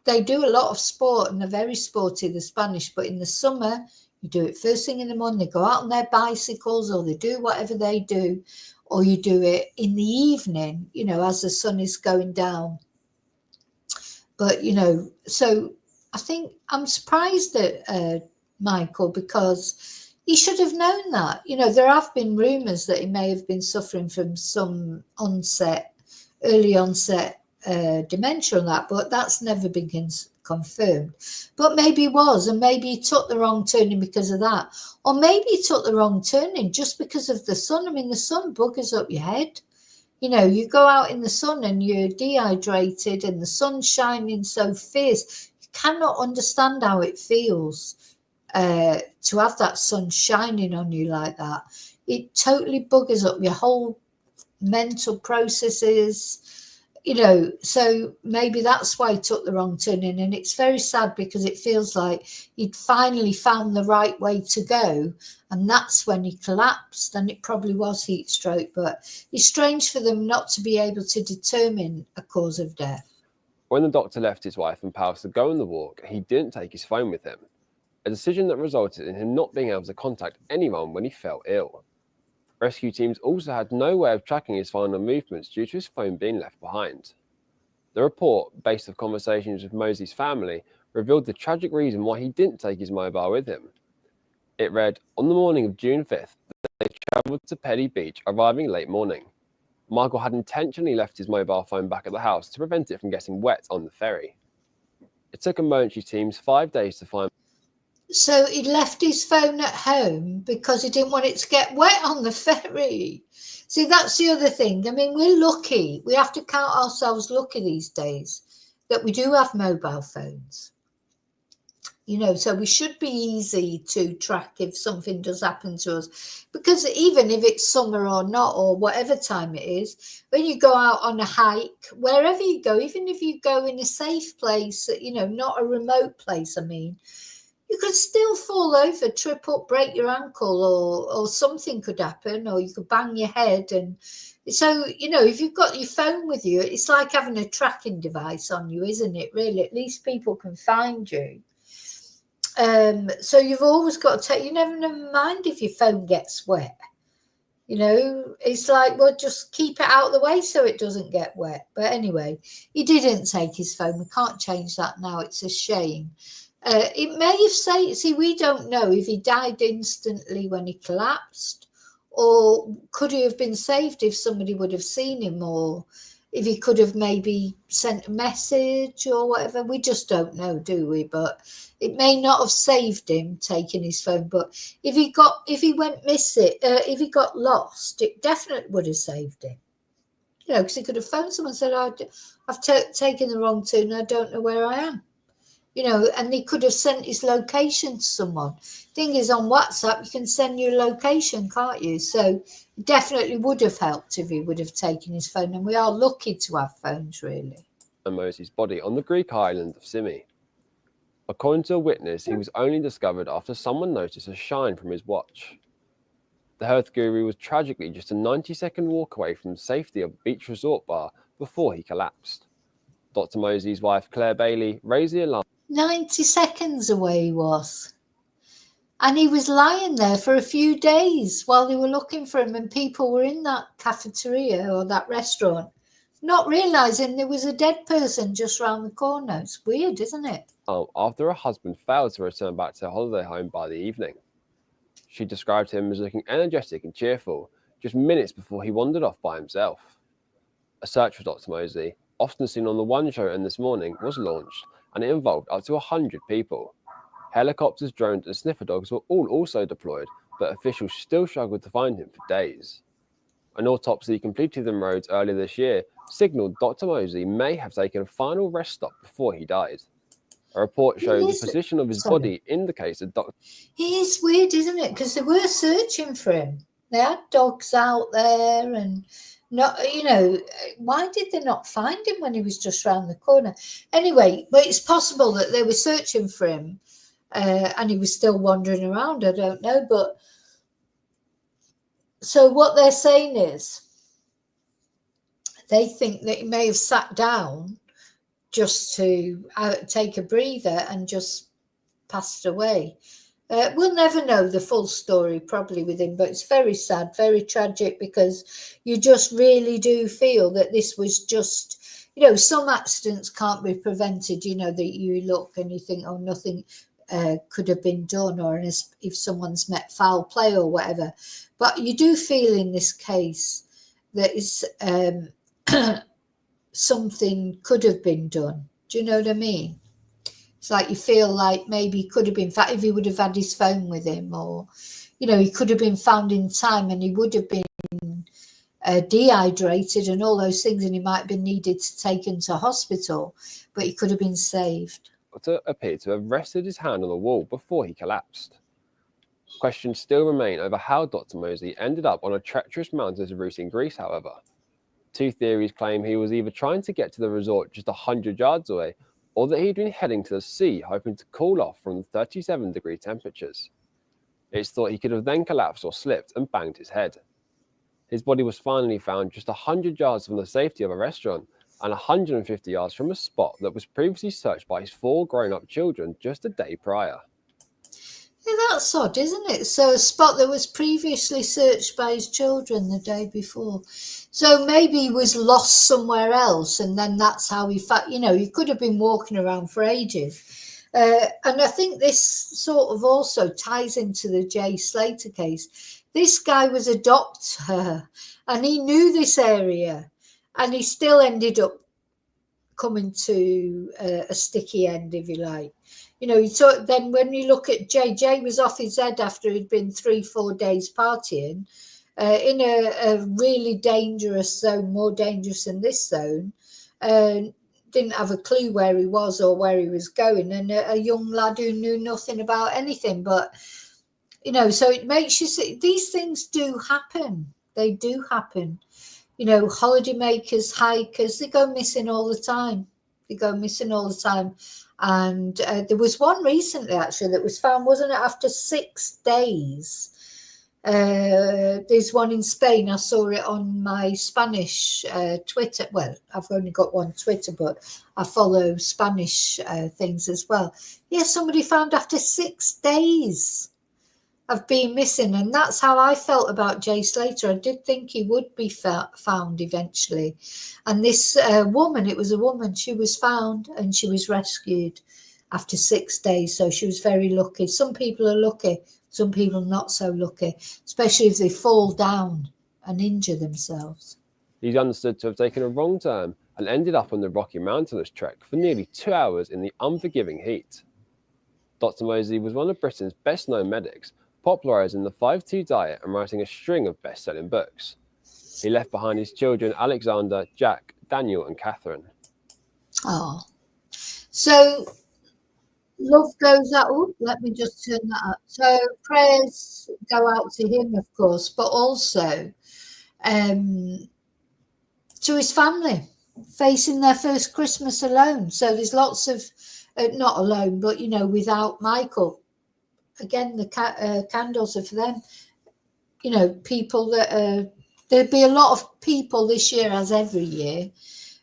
They do a lot of sport and they're very sporty, the Spanish, but in the summer, you do it first thing in the morning. They go out on their bicycles or they do whatever they do, or you do it in the evening, as the sun is going down. But, so I think I'm surprised at Michael, because he should have known that. There have been rumours that he may have been suffering from some early onset dementia and that, but that's never been confirmed. But maybe he was, and maybe he took the wrong turning because of that. Or maybe he took the wrong turning just because of the sun. I mean, the sun buggers up your head. You go out in the sun and you're dehydrated and the sun's shining so fierce. You cannot understand how it feels to have that sun shining on you like that. It totally buggers up your whole mental processes, so maybe that's why he took the wrong turning. And it's very sad because it feels like he'd finally found the right way to go, and that's when he collapsed, and it probably was heat stroke. But it's strange for them not to be able to determine a cause of death. When the doctor left his wife and pals to go on the walk, he didn't take his phone with him, a decision that resulted in him not being able to contact anyone when he fell ill. Rescue teams also had no way of tracking his final movements due to his phone being left behind. The report, based on conversations with Mosely's family, revealed the tragic reason why he didn't take his mobile with him. It read, on the morning of June 5th, they travelled to Petty Beach, arriving late morning. Michael had intentionally left his mobile phone back at the house to prevent it from getting wet on the ferry. It took emergency teams 5 days to find. So he left his phone at home because he didn't want it to get wet on the ferry. See, that's the other thing. I mean, we're lucky. We have to count ourselves lucky these days that we do have mobile phones. So we should be easy to track if something does happen to us. Because even if it's summer or not, or whatever time it is, when you go out on a hike, wherever you go, even if you go in a safe place, not a remote place, I mean, you could still fall over, trip up, break your ankle, or something could happen, or you could bang your head. And so, if you've got your phone with you, it's like having a tracking device on you, isn't it, really? At least people can find you. So you've always got to take, you never mind if your phone gets wet. It's like, well, just keep it out of the way so it doesn't get wet. But anyway, he didn't take his phone. We can't change that now. It's a shame. It may have said, see, we don't know if he died instantly when he collapsed, or could he have been saved if somebody would have seen him, or if he could have maybe sent a message or whatever. We just don't know, do we? But it may not have saved him taking his phone. But if he went missing, if he got lost, it definitely would have saved him. Because he could have phoned someone and said, I've taken the wrong turn, I don't know where I am. And he could have sent his location to someone. Thing is, on WhatsApp, you can send your location, can't you? So it definitely would have helped if he would have taken his phone. And we are lucky to have phones, really. Mosely's body on the Greek island of Symi. According to a witness, he was only discovered after someone noticed a shine from his watch. The health guru was tragically just a 90-second walk away from the safety of a beach resort bar before he collapsed. Dr. Mosely's wife, Claire Bailey, raised the alarm. 90 seconds away he was. And he was lying there for a few days while they were looking for him, and people were in that cafeteria or that restaurant, not realising there was a dead person just round the corner. It's weird, isn't it? After her husband failed to return back to her holiday home by the evening. She described him as looking energetic and cheerful just minutes before he wandered off by himself. A search for Dr. Mosely, often seen on the One Show and This Morning, was launched, and it involved up to 100 people. Helicopters, drones, and sniffer dogs were all also deployed, but officials still struggled to find him for days. An autopsy completed in Rhodes earlier this year signalled Dr. Mosely may have taken a final rest stop before he died. A report showed the position of his body indicates that Dr. He is weird, isn't it? Because they were searching for him. They had dogs out there, and not, why did they not find him when he was just round the corner? Anyway, but it's possible that they were searching for him, and he was still wandering around. I don't know, but so what they're saying is they think that he may have sat down just to take a breather and just passed away. We'll never know the full story probably with him, but it's very sad, very tragic, because you just really do feel that this was just, some accidents can't be prevented, that you look and you think, oh, nothing could have been done, or if someone's met foul play or whatever. But you do feel in this case that it's something could have been done. Do you know what I mean? It's like you feel like maybe he could have been, if he would have had his phone with him, or, he could have been found in time and he would have been dehydrated and all those things, and he might have been needed to taken to hospital, but he could have been saved. Doctor appeared to have rested his hand on the wall before he collapsed. Questions still remain over how Dr. Mosely ended up on a treacherous mountainous route in Greece, however. Two theories claim he was either trying to get to the resort just 100 yards away, or that he'd been heading to the sea hoping to cool off from the 37-degree temperatures. It's thought he could have then collapsed or slipped and banged his head. His body was finally found just 100 yards from the safety of a restaurant and 150 yards from a spot that was previously searched by his 4 grown-up children just a day prior. Yeah, that's odd, isn't it? So a spot that was previously searched by his children the day before. So maybe he was lost somewhere else, and then that's how he he could have been walking around for ages. And I think this sort of also ties into the Jay Slater case. This guy was a doctor, and he knew this area, and he still ended up coming to a sticky end, if you like. Then when you look at Jay was off his head after he'd been 3-4 days partying in a really dangerous zone, more dangerous than this zone. Didn't have a clue where he was or where he was going, and a young lad who knew nothing about anything. But, so it makes you see these things do happen. They do happen. Holidaymakers, hikers, they go missing all the time. And there was one recently, actually, that was found, wasn't it, after 6 days? There's one in Spain. I saw it on my Spanish Twitter. Well, I've only got one Twitter, but I follow Spanish things as well. Yeah, somebody found after 6 days of being missing, and that's how I felt about Jay Slater. I did think he would be found eventually, and this woman, it was a woman, she was found and she was rescued after 6 days, so she was very lucky. Some people are lucky, some people not so lucky, especially if they fall down and injure themselves. He's understood to have taken a wrong turn and ended up on the Rocky Mountainous trek for nearly 2 hours in the unforgiving heat. Dr. Mosely was one of Britain's best-known medics, popularising the 5-2 diet and writing a string of best-selling books. He left behind his children Alexander, Jack, Daniel and Catherine. Oh, so love goes out. Oh, let me just turn that up. So prayers go out to him, of course, but also to his family, facing their first Christmas alone. So there's lots of, not alone, but, without Michael. Again, the candles are for them. you know, people that there'd be a lot of people this year, as every year,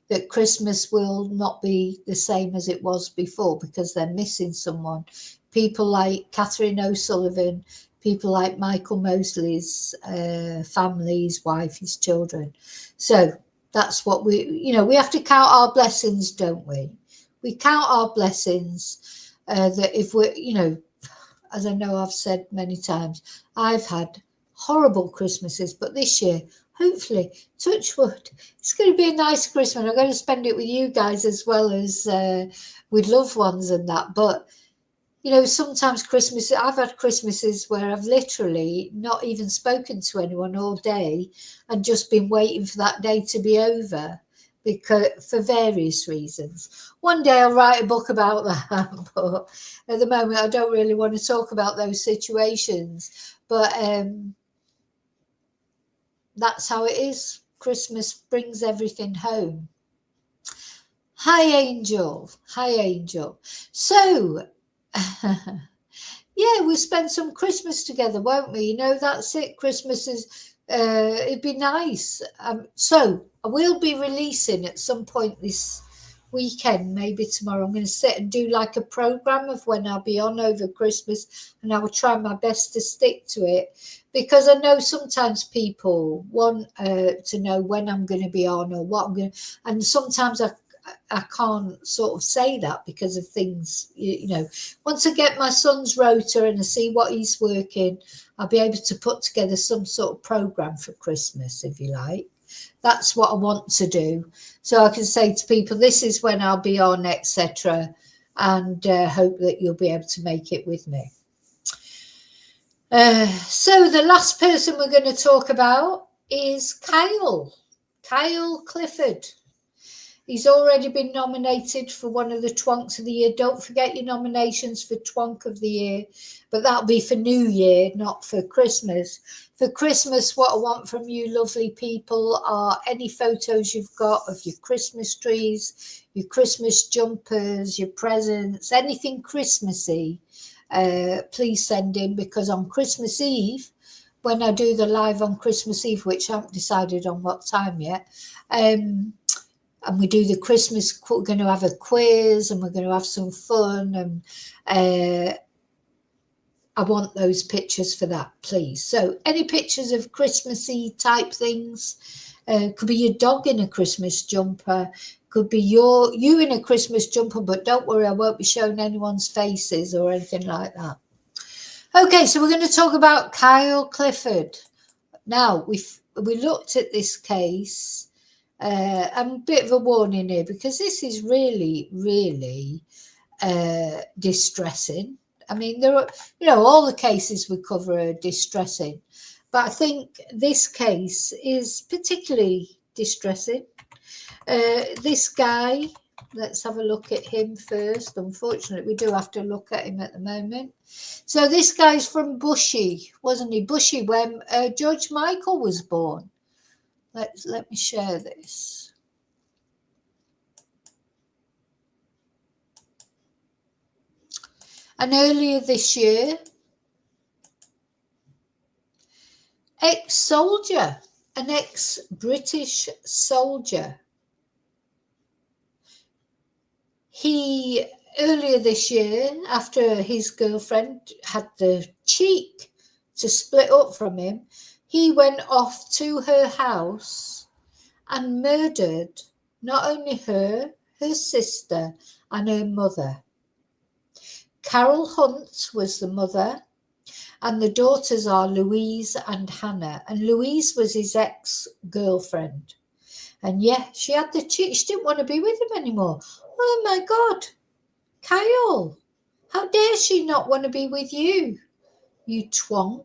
that Christmas will not be the same as it was before because they're missing someone. People like Catherine O'Sullivan, people like Michael Mosely's family, his wife, his children. So that's what we have to count our blessings, don't we? We count our blessings that if we're, as I know I've said many times, I've had horrible Christmases, but this year, hopefully, touch wood, it's going to be a nice Christmas. I'm going to spend it with you guys as well as with loved ones and that. But, sometimes I've had Christmases where I've literally not even spoken to anyone all day and just been waiting for that day to be over for various reasons. One day I'll write a book about that, but at the moment I don't really want to talk about those situations. But that's how it is. Christmas brings everything home. Hi, Angel. Hi, Angel. So, yeah, we'll spend some Christmas together, won't we? That's it. Christmas is, it'd be nice. So, I will be releasing at some point this weekend, maybe tomorrow. I'm going to sit and do like a program of when I'll be on over Christmas, and I will try my best to stick to it, because I know sometimes people want to know when I'm going to be on or what I'm going to, and sometimes I can't sort of say that because of things, Once I get my son's rota and I see what he's working, I'll be able to put together some sort of program for Christmas, if you like. That's what I want to do. So I can say to people, this is when I'll be on, etc. And hope that you'll be able to make it with me. So the last person we're going to talk about is Kyle Clifford. He's already been nominated for one of the Twonks of the Year. Don't forget your nominations for Twonk of the Year, but that'll be for New Year, not for Christmas. For Christmas, what I want from you lovely people are any photos you've got of your Christmas trees, your Christmas jumpers, your presents, anything Christmassy. Please send in, because on Christmas Eve, when I do the live on Christmas Eve, which I haven't decided on what time yet, and we do the Christmas, we're going to have a quiz and we're going to have some fun, and I want those pictures for that, please. So any pictures of Christmassy type things, could be your dog in a Christmas jumper, could be you in a Christmas jumper, but don't worry, I won't be showing anyone's faces or anything like that. Okay, so we're going to talk about Kyle Clifford. Now, we looked at this case. I'm a bit of a warning here, because this is really, really distressing. I mean, there are, all the cases we cover are distressing, but I think this case is particularly distressing. This guy, let's have a look at him first. Unfortunately, we do have to look at him at the moment. So this guy's from Bushy, wasn't he? Bushy, when George Michael was born. Let me share this. And earlier this year, an ex-British soldier, earlier this year, after his girlfriend had the cheek to split up from him, he went off to her house and murdered not only her sister, and her mother. Carol Hunt was the mother, and the daughters are Louise and Hannah. And Louise was his ex-girlfriend. And yeah, she had the cheek. She didn't want to be with him anymore. Oh my God, Kyle, how dare she not want to be with you, you twonk.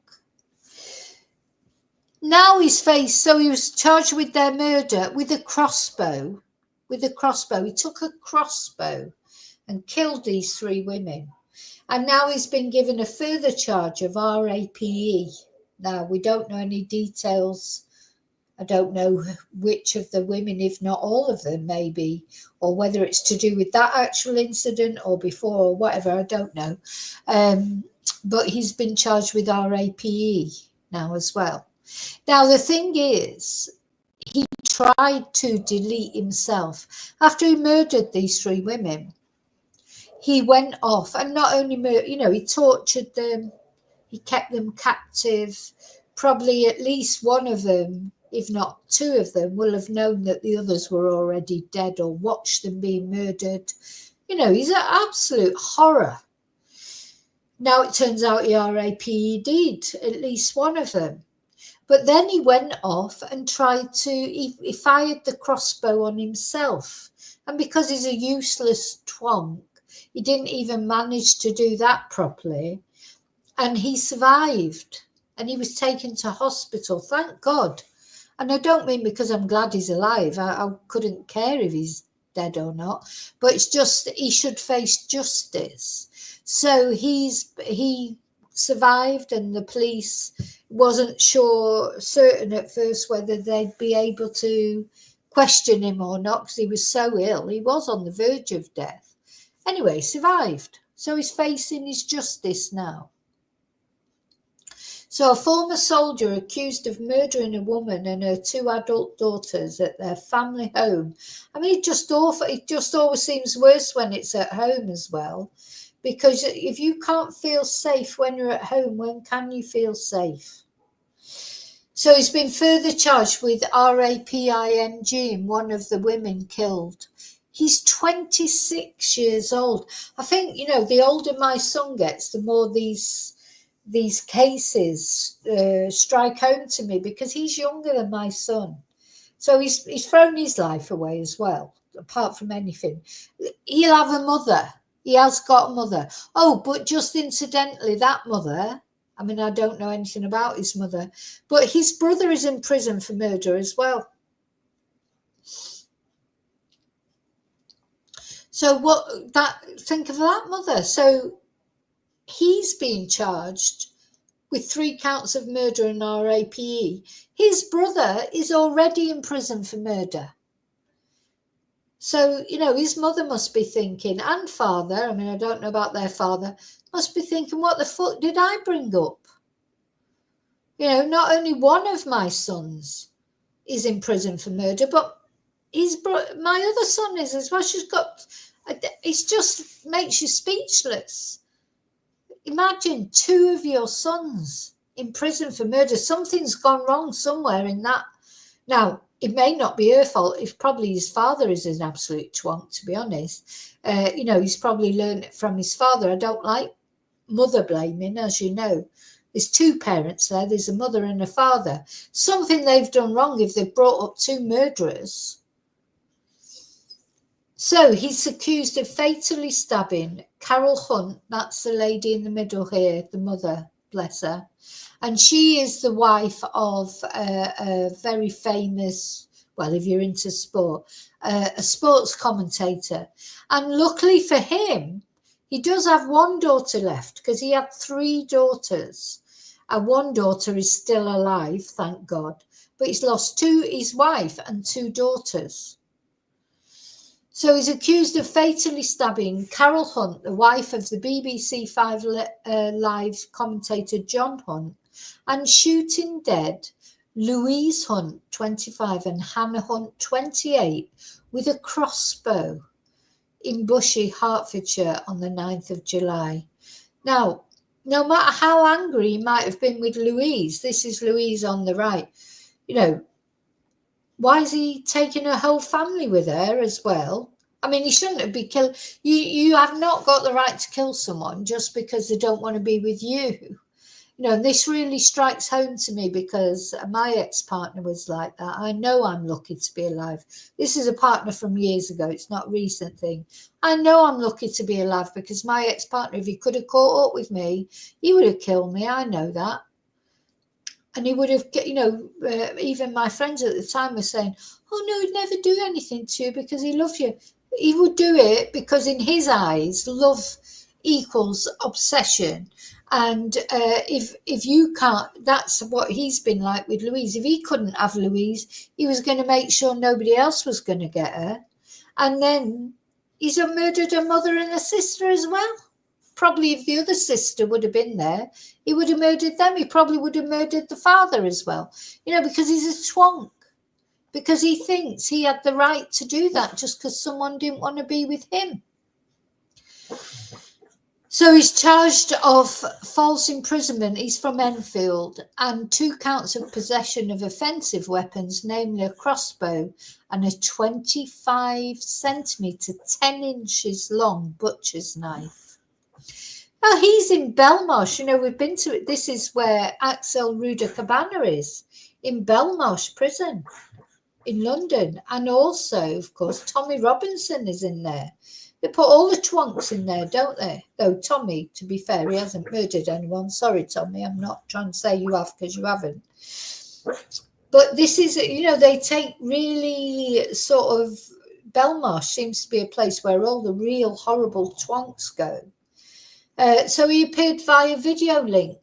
Now he's faced, so he was charged with their murder with a crossbow. He took a crossbow and killed these 3 women. And now he's been given a further charge of RAPE. Now, we don't know any details. I don't know which of the women, if not all of them, maybe, or whether it's to do with that actual incident or before or whatever, I don't know. But he's been charged with RAPE. now as well. Now, the thing is, he tried to delete himself. After he murdered these 3 women, he went off and not only, he tortured them, he kept them captive. Probably at least one of them, if not 2 of them, will have known that the others were already dead or watched them being murdered. He's an absolute horror. Now it turns out he RAPED'd at least one of them. But then he went off and tried to, he fired the crossbow on himself. And because he's a useless twonk, he didn't even manage to do that properly. And he survived. And he was taken to hospital, thank God. And I don't mean because I'm glad he's alive. I couldn't care if he's dead or not. But it's just he should face justice. So he survived, and the police wasn't certain at first whether they'd be able to question him or not, because he was so ill. He was on the verge of death. Anyway, survived. So he's facing his justice now. So a former soldier accused of murdering a woman and her 2 adult daughters at their family home. I mean, it's just awful. It just always seems worse when it's at home as well. Because if you can't feel safe when you're at home, when can you feel safe? So he's been further charged with raping one of the women killed. He's 26 years old. I think, the older my son gets, the more these cases strike home to me, because he's younger than my son. So he's thrown his life away as well, apart from anything. He'll have a mother. He has got a mother. Oh, but just incidentally, that mother, I mean, I don't know anything about his mother, but his brother is in prison for murder as well. So think of that mother. So he's being charged with 3 counts of murder and RAPE. His brother is already in prison for murder. So, his mother must be thinking, and father, I mean, I don't know about their father, must be thinking, what the fuck did I bring up? Not only one of my sons is in prison for murder, but my other son is as well. It just makes you speechless. Imagine 2 of your sons in prison for murder. Something's gone wrong somewhere in that. Now, it may not be her fault. If probably his father is an absolute twonk, to be honest. He's probably learned it from his father. I don't like mother blaming, as you know. There's 2 parents there. There's a mother and a father. Something they've done wrong if they've brought up 2 murderers. So he's accused of fatally stabbing Carol Hunt. That's the lady in the middle here, the mother, bless her. And she is the wife of a very famous, well, if you're into sport, a sports commentator. And luckily for him, he does have 1 daughter left, because he had 3 daughters. And 1 daughter is still alive, thank God. But he's lost his wife and 2 daughters. So he's accused of fatally stabbing Carol Hunt, the wife of the BBC 5 Live commentator John Hunt, and shooting dead Louise Hunt, 25, and Hannah Hunt, 28, with a crossbow in Bushey, Hertfordshire on the 9th of July. Now, no matter how angry he might have been with Louise, this is Louise on the right, why is he taking her whole family with her as well? I mean, he shouldn't have been killed. You have not got the right to kill someone just because they don't want to be with you. And this really strikes home to me, because my ex-partner was like that. I know I'm lucky to be alive. This is a partner from years ago. It's not a recent thing. I know I'm lucky to be alive, because my ex-partner, if he could have caught up with me, he would have killed me. I know that. And he would have, even my friends at the time were saying, oh, no, he'd never do anything to you because he loves you. He would do it because in his eyes, love equals obsession. And if you can't, that's what he's been like with Louise. If he couldn't have Louise, he was going to make sure nobody else was going to get her. And then he's murdered a mother and a sister as well. probably if the other sister would have been there, he would have murdered them. He probably would have murdered the father as well, because he's a twonk, because he thinks he had the right to do that just because someone didn't want to be with him. So he's charged of false imprisonment. He's from Enfield, and 2 counts of possession of offensive weapons, namely a crossbow and a 25 centimetre, 10 inches long butcher's knife. Now he's in Belmarsh. We've been to it. This is where Axel Ruda Cabana is, in Belmarsh prison in London. And also, of course, Tommy Robinson is in there. They put all the twonks in there, don't they? Though Tommy, to be fair, he hasn't murdered anyone. Sorry, Tommy, I'm not trying to say you have, because you haven't. But this is, they take really sort of, Belmarsh seems to be a place where all the real horrible twonks go. So he appeared via video link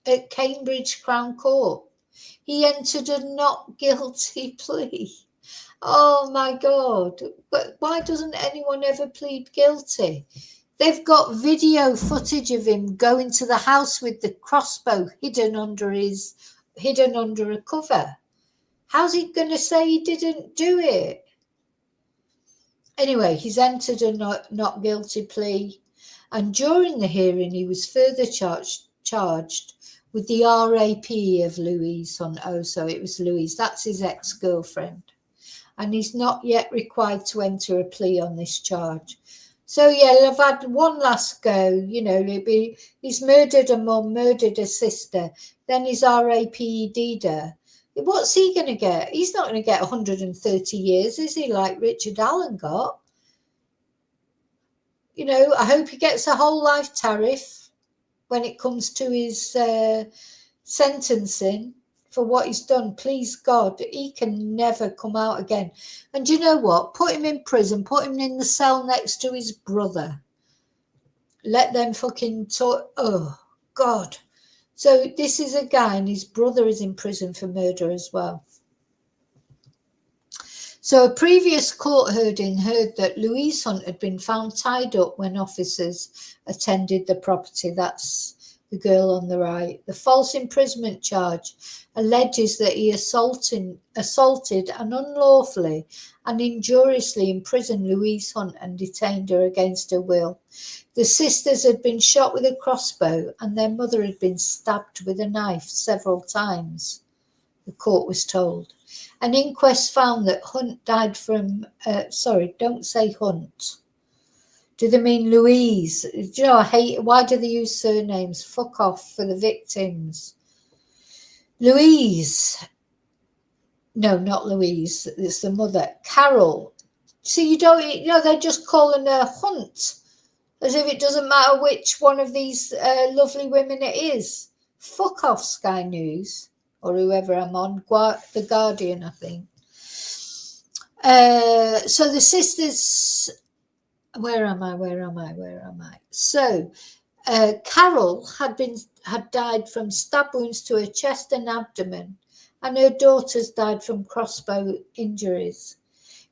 at Cambridge Crown Court. He entered a not guilty plea. Oh my God. But why doesn't anyone ever plead guilty? They've got video footage of him going to the house with the crossbow hidden under a cover. How's he going to say he didn't do it? Anyway, he's entered a not guilty plea. And during the hearing, he was further charged with the RAP of Louise Hunt. Oh, so it was Louise. That's his ex-girlfriend. And he's not yet required to enter a plea on this charge. So, yeah, I've had one last go. He's murdered a mum, murdered a sister, then he's RAP'd her. What's he going to get? He's not going to get 130 years, is he, like Richard Allen got? I hope he gets a whole life tariff when it comes to his sentencing for what he's done. Please God, he can never come out again. And you know what? Put him in prison, put him in the cell next to his brother. Let them fucking talk. Oh, God. So this is a guy, and his brother is in prison for murder as well. So a previous court heard that Louise Hunt had been found tied up when officers attended the property. That's the girl on the right. The false imprisonment charge alleges that he assaulted and unlawfully and injuriously imprisoned Louise Hunt and detained her against her will. The sisters had been shot with a crossbow and their mother had been stabbed with a knife several times, the court was told. An inquest found that Hunt died from, don't say Hunt. Do they mean Louise? Do I hate, why do they use surnames? Fuck off for the victims. Louise. No, not Louise. It's the mother. Carol. See, they're just calling her Hunt, as if it doesn't matter which one of these lovely women it is. Fuck off, Sky News. Or whoever I'm on, The Guardian, I think. So the sisters, where am I? So Carol had died from stab wounds to her chest and abdomen, and her daughters died from crossbow injuries.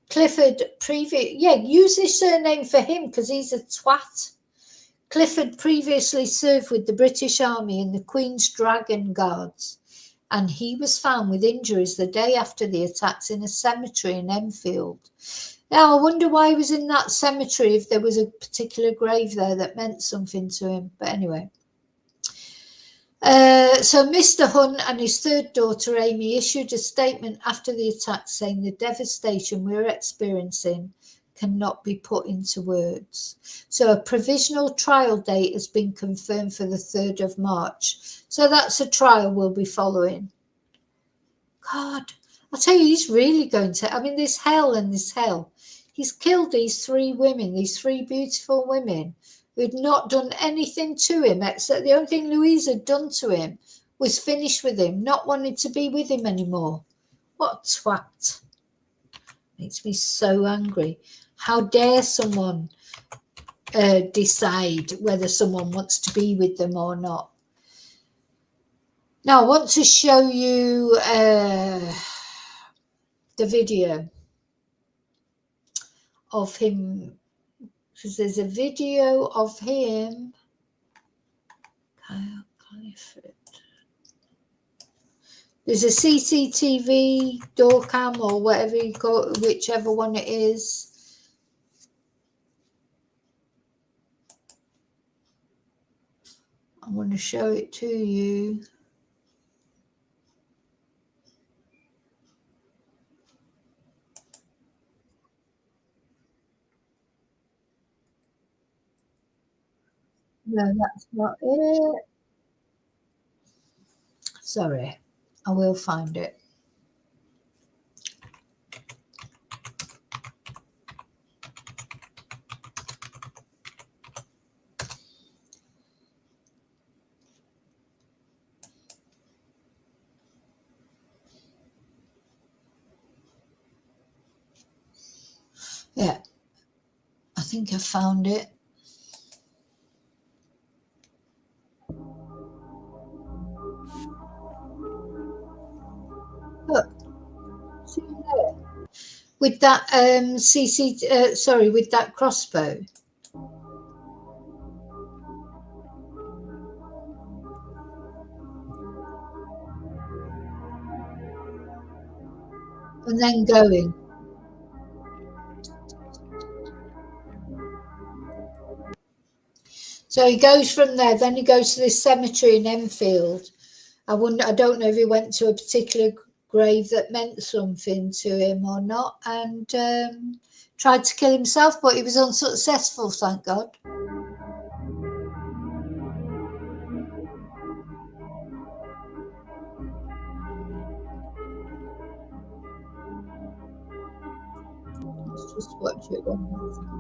Clifford, use his surname for him because he's a twat. Clifford previously served with the British Army in the Queen's Dragon Guards, and he was found with injuries the day after the attacks in a cemetery in Enfield. Now, I wonder why he was in that cemetery, if there was a particular grave there that meant something to him. But anyway. So Mr. Hunt and his third daughter, Amy, issued a statement after the attack saying the devastation we're experiencing cannot be put into words. So a provisional trial date has been confirmed for the 3rd of March. So that's a trial we'll be following. God, I'll tell you, he's really going to, this hell and this hell. He's killed these 3 women, these 3 beautiful women who had not done anything to him, except the only thing Louise had done to him was finish with him, not wanting to be with him anymore. What a twat. Makes me so angry. How dare someone decide whether someone wants to be with them or not? Now, I want to show you the video of him because there's a video of him. Kyle Clifford. There's a CCTV door cam or whatever you call it, whichever one it is. I want to show it to you. No, that's not it. Sorry, I will find it. Yeah, I think I found it. Look, see there? With that with that crossbow. And then going. So he goes from there, then he goes to this cemetery in Enfield. I don't know if he went to a particular grave that meant something to him or not, and tried to kill himself, but he was unsuccessful, thank God. Let's just watch it one more time.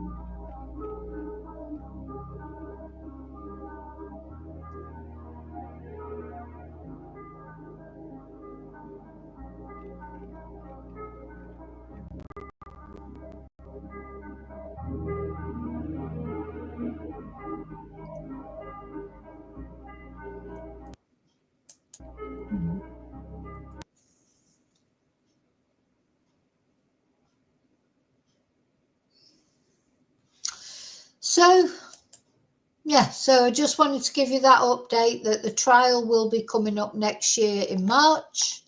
So, yeah, so I just wanted to give you that update that the trial will be coming up next year in March,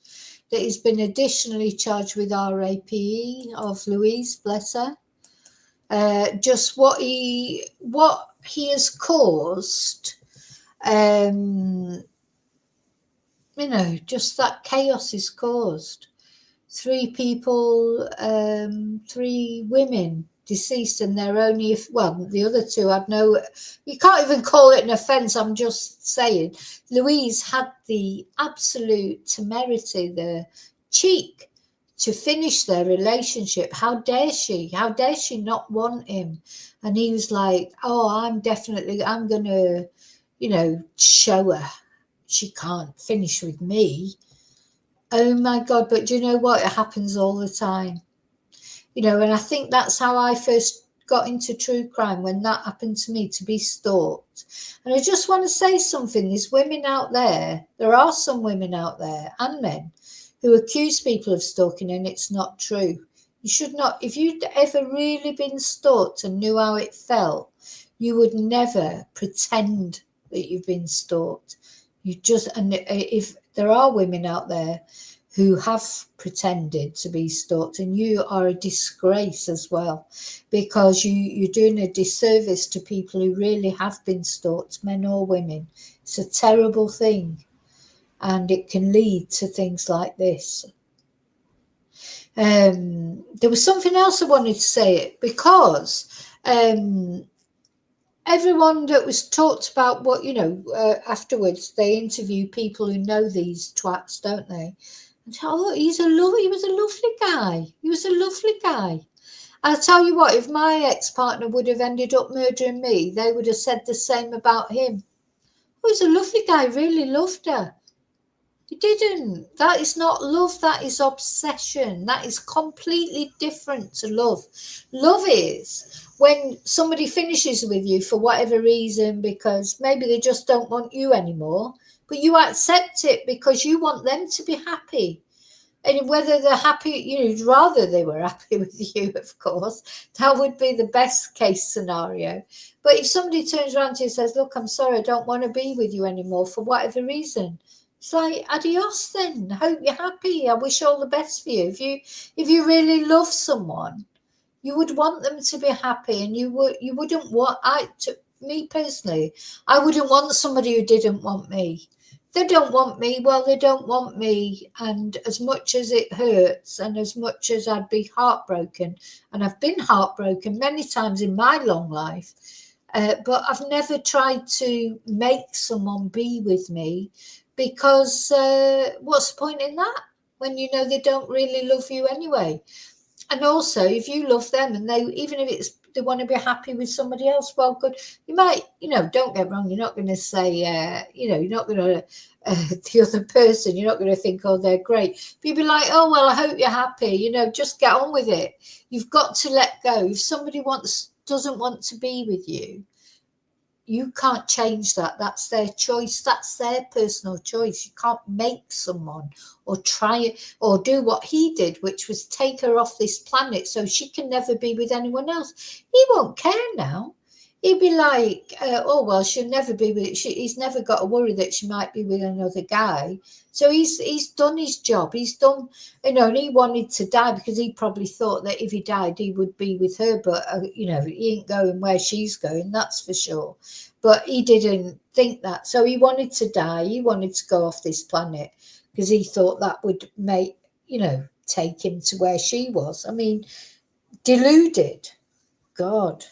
that he's been additionally charged with RAPE of Louise, bless her. Just what he has caused, just that chaos is caused. 3 people, 3 women deceased, and they're only, the other 2 had no, you can't even call it an offence, I'm just saying. Louise had the absolute temerity, the cheek to finish their relationship. How dare she? How dare she not want him? And he was like, oh, I'm going to, show her she can't finish with me. Oh my God, but do you know what? It happens all the time. And I think that's how I first got into true crime, when that happened to me, to be stalked. And I just want to say something. There's women out there, there are some women out there, and men, who accuse people of stalking, and it's not true. You should not. If you'd ever really been stalked and knew how it felt, you would never pretend that you've been stalked. And if there are women out there who have pretended to be stalked, and you are a disgrace as well, because you're doing a disservice to people who really have been stalked, men or women. It's a terrible thing, and it can lead to things like this. There was something else I wanted to say, because everyone that was talked about, afterwards they interview people who know these twats, don't they? And he was a lovely guy. He was a lovely guy. I'll tell you what, if my ex-partner would have ended up murdering me, they would have said the same about him. He was a lovely guy, really loved her. He didn't. That is not love. That is obsession. That is completely different to love. Love is when somebody finishes with you for whatever reason, because maybe they just don't want you anymore, but you accept it because you want them to be happy. And whether they're happy, you'd rather they were happy with you, of course. That would be the best case scenario. But if somebody turns around to you and says, look, I'm sorry, I don't want to be with you anymore for whatever reason, it's like, adios then. Hope you're happy. I wish all the best for you. If you really love someone, you would want them to be happy, and you wouldn't want, me personally, I wouldn't want somebody who didn't want me. They don't want me, well, they don't want me. And as much as it hurts, and as much as I'd be heartbroken, and I've been heartbroken many times in my long life, but I've never tried to make someone be with me, because what's the point in that when you know they don't really love you anyway? And also, if you love them and they, even if it's they want to be happy with somebody else, well, good. You might, don't get wrong. You're not going to say, you're not going to the other person. You're not going to think, oh, they're great. But you'd be like, oh, well, I hope you're happy. Just get on with it. You've got to let go. If somebody doesn't want to be with you, you can't change that. That's their choice. That's their personal choice. You can't make someone or try it or do what he did, which was take her off this planet so she can never be with anyone else. He won't care now. He'd be like, oh, well, she'll never be with, he's never got to worry that she might be with another guy. So he's done his job. He's done, and he wanted to die because he probably thought that if he died, he would be with her. But, he ain't going where she's going, that's for sure. But he didn't think that. So he wanted to die. He wanted to go off this planet because he thought that would make, take him to where she was. I mean, deluded. God.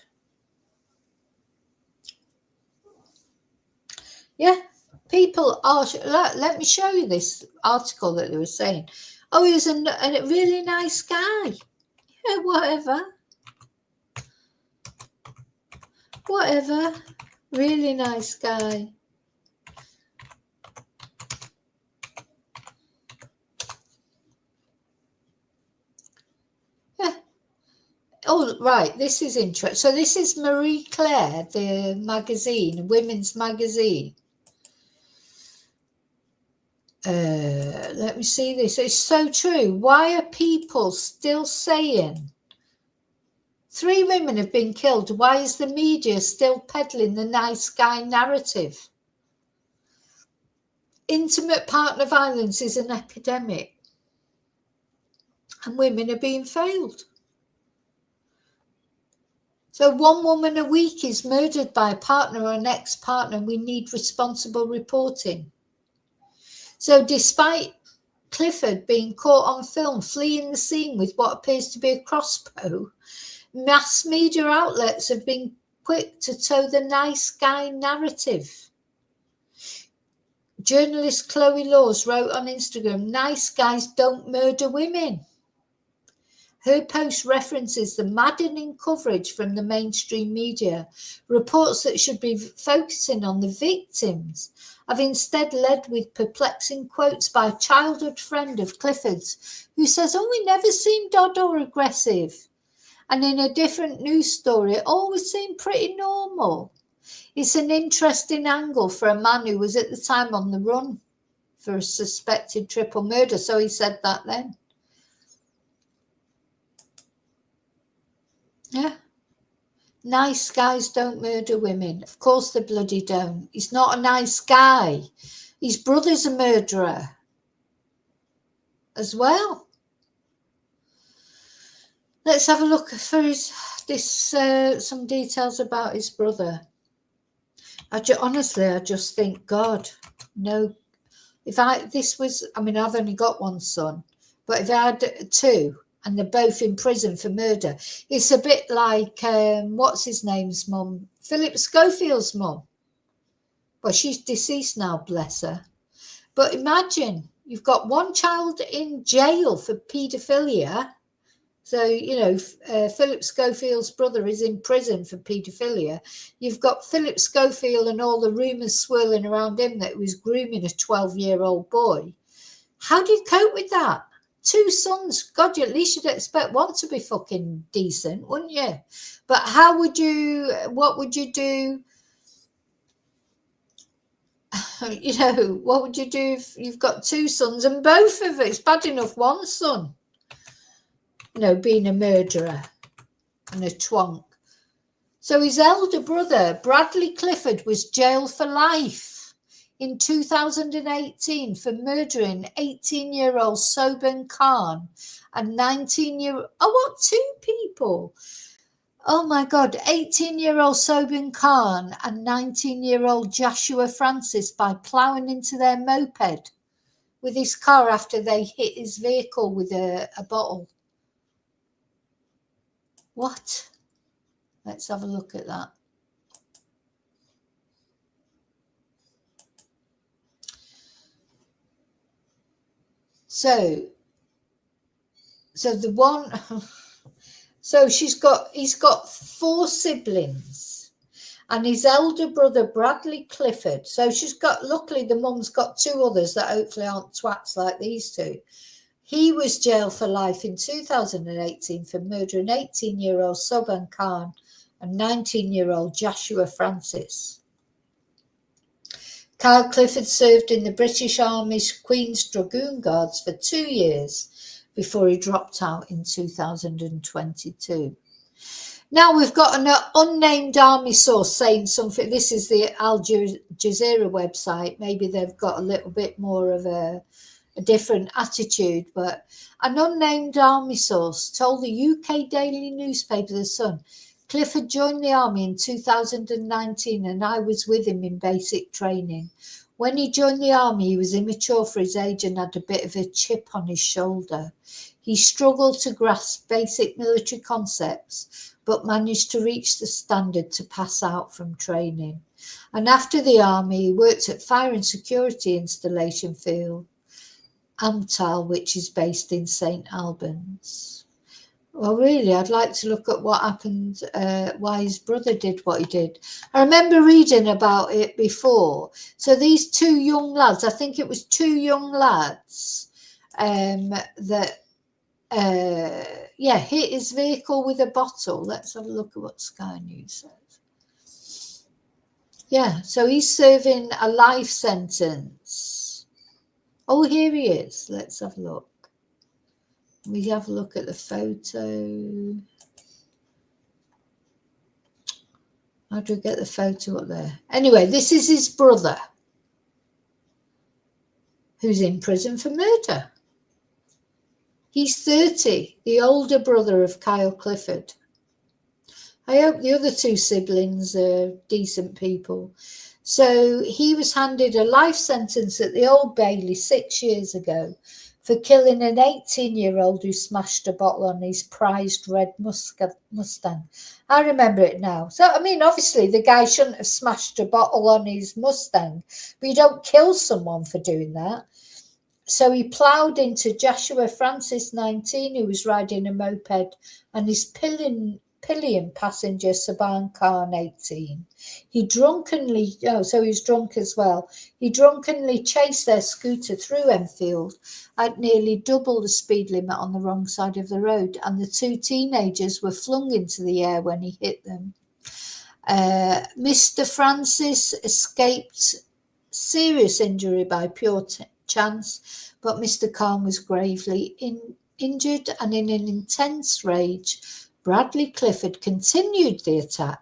Yeah, people are. Let me show you this article that they were saying. Oh, he was a really nice guy. Yeah, whatever. Really nice guy. Yeah. Oh, right. This is interesting. So this is Marie Claire, the magazine, women's magazine. Let me see this. It's so true. Why are people still saying 3 women have been killed? Why is the media still peddling the nice guy narrative? Intimate partner violence is an epidemic, and women are being failed. So 1 woman a week is murdered by a partner or an ex-partner, and we need responsible reporting. So despite Clifford being caught on film fleeing the scene with what appears to be a crossbow, mass media outlets have been quick to toe the nice guy narrative. Journalist Chloe Laws wrote on Instagram, nice guys don't murder women. Her post references the maddening coverage from the mainstream media. Reports that should be focusing on the victims have instead led with perplexing quotes by a childhood friend of Clifford's who says, oh, he never seemed odd or aggressive. And in a different news story, it always seemed pretty normal. It's an interesting angle for a man who was at the time on the run for a suspected triple murder. So he said that then. Yeah. Nice guys don't murder women. Of course they bloody don't. He's not a nice guy. His brother's a murderer as well. Let's have a look for some details about his brother. Honestly, I just think, God, no. I've only got 1 son, but if I had 2, and they're both in prison for murder, it's a bit like, what's his name's mum? Philip Schofield's mum. Well, she's deceased now, bless her. But imagine, you've got 1 child in jail for paedophilia. So, Philip Schofield's brother is in prison for paedophilia. You've got Philip Schofield and all the rumours swirling around him that he was grooming a 12-year-old boy. How do you cope with that? 2 sons, God, at least you'd expect 1 to be fucking decent, wouldn't you? But what would you do? You know, what would you do if you've got two sons and both of it? It's bad enough one son, you know, being a murderer and a twonk. So his elder brother, Bradley Clifford, was jailed for life in 2018 for murdering 18-year-old Sobhan Khan and 19-year-old... Oh, what, two people? Oh my God, 18-year-old Sobhan Khan and 19-year-old Joshua Francis by ploughing into their moped with his car after they hit his vehicle with a bottle. What? Let's have a look at that. So the one, so he's got four siblings, and his elder brother Bradley Clifford. So she's got, luckily the mum's got two others that hopefully aren't twats like these two. He was jailed for life in 2018 for murdering 18-year-old Sobhan Khan and 19-year-old Joshua Francis. Kyle Clifford served in the British Army's Queen's Dragoon Guards for 2 years before he dropped out in 2022. Now we've got an unnamed army source saying something. This is the Al Jazeera website. Maybe they've got a little bit more of a different attitude, but an unnamed army source told the UK daily newspaper The Sun, Clifford joined the army in 2019 and I was with him in basic training. When he joined the army, he was immature for his age and had a bit of a chip on his shoulder. He struggled to grasp basic military concepts, but managed to reach the standard to pass out from training. And after the army, he worked at fire and security installation field, Amtal, which is based in St Albans. Well, really, I'd like to look at what happened, why his brother did what he did. I remember reading about it before. So these two young lads, I think it was two young lads that, hit his vehicle with a bottle. Let's have a look at what Sky News says. Yeah, so he's serving a life sentence. Oh, here he is. Let's have a look. We have a look at the photo. How do we get the photo up there? Anyway, this is his brother who's in prison for murder. He's 30, the older brother of Kyle Clifford. I hope the other two siblings are decent people. So he was handed a life sentence at the Old Bailey 6 years ago for killing an 18-year-old who smashed a bottle on his prized red Mustang. I remember it now. So, I mean, obviously the guy shouldn't have smashed a bottle on his Mustang, but you don't kill someone for doing that. So he ploughed into Joshua Francis, 19, who was riding a moped, and his pillion passenger, Sobhan Khan, 18. He drunkenly, so he was drunk as well. He drunkenly chased their scooter through Enfield at nearly double the speed limit on the wrong side of the road, and the two teenagers were flung into the air when he hit them. Mr. Francis escaped serious injury by pure chance, but Mr. Khan was gravely injured, and in an intense rage, Bradley Clifford continued the attack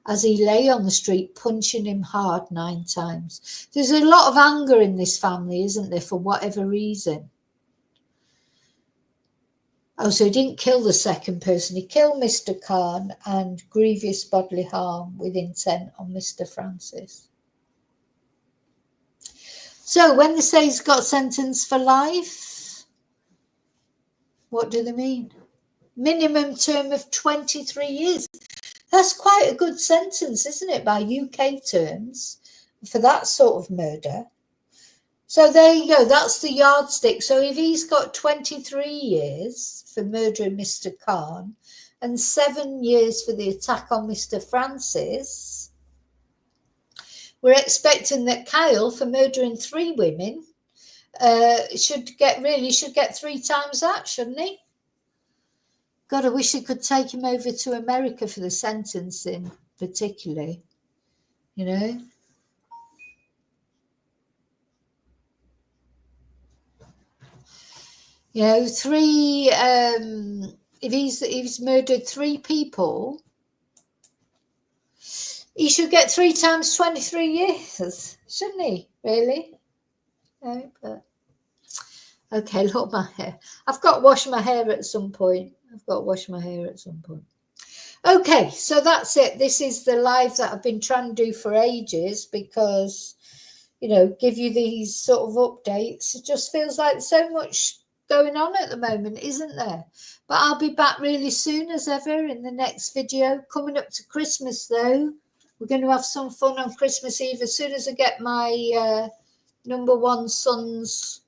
as he lay on the street, punching him hard 9 times. There's a lot of anger in this family, isn't there, for whatever reason? Oh, so he didn't kill the second person. He killed Mr. Khan and grievous bodily harm with intent on Mr. Francis. So when they say he's got sentenced for life, what do they mean? Minimum term of 23 years. That's quite a good sentence, isn't it, by UK terms, for that sort of murder. So there you go. That's the yardstick. So if he's got 23 years for murdering Mr. Khan and 7 years for the attack on Mr. Francis, we're expecting that Kyle, for murdering 3 women, should get 3 times that, shouldn't he? God, I wish they could take him over to America for the sentencing, particularly, you know. You know, three, if he's murdered 3 people, he should get 3 times 23 years, shouldn't he? Really? No, but okay, look, my hair. I've got to wash my hair at some point. Okay, so that's it. This is the live that I've been trying to do for ages because, you know, give you these sort of updates. It just feels like so much going on at the moment, isn't there? But I'll be back really soon as ever in the next video. Coming up to Christmas, though. We're going to have some fun on Christmas Eve. As soon as I get my number 1 son's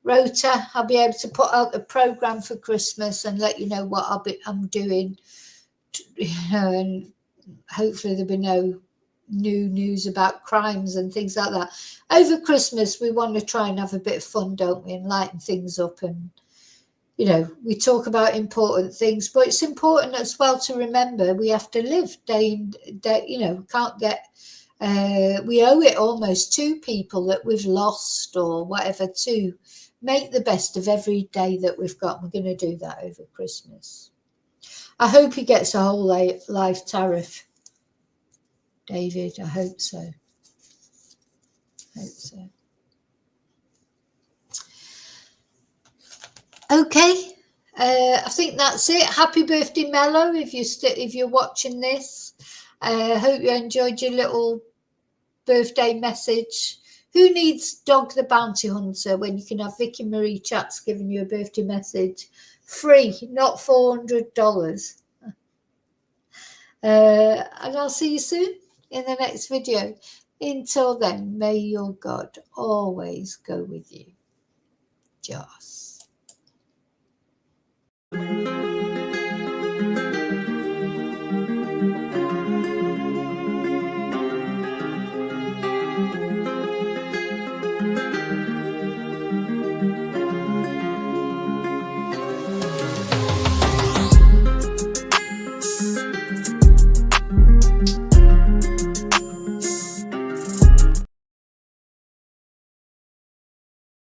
rota, I'll be able to put out the programme for Christmas and let you know what I'm doing. You know, and hopefully there'll be no new news about crimes and things like that. Over Christmas, we want to try and have a bit of fun, don't we, and lighten things up. And, you know, we talk about important things, but it's important as well to remember we have to live day in day. You know, we can't get, we owe it almost to people that we've lost or whatever to make the best of every day that we've got. We're going to do that over Christmas. I hope he gets a whole life tariff, David. I hope so. Okay, I think that's it. Happy birthday, Mello, if you're watching this. I hope you enjoyed your little birthday message. Who needs Dog the Bounty Hunter when you can have Vicky Marie Chats giving you a birthday message? Free, not $400. And I'll see you soon in the next video. Until then, may your God always go with you. Joss.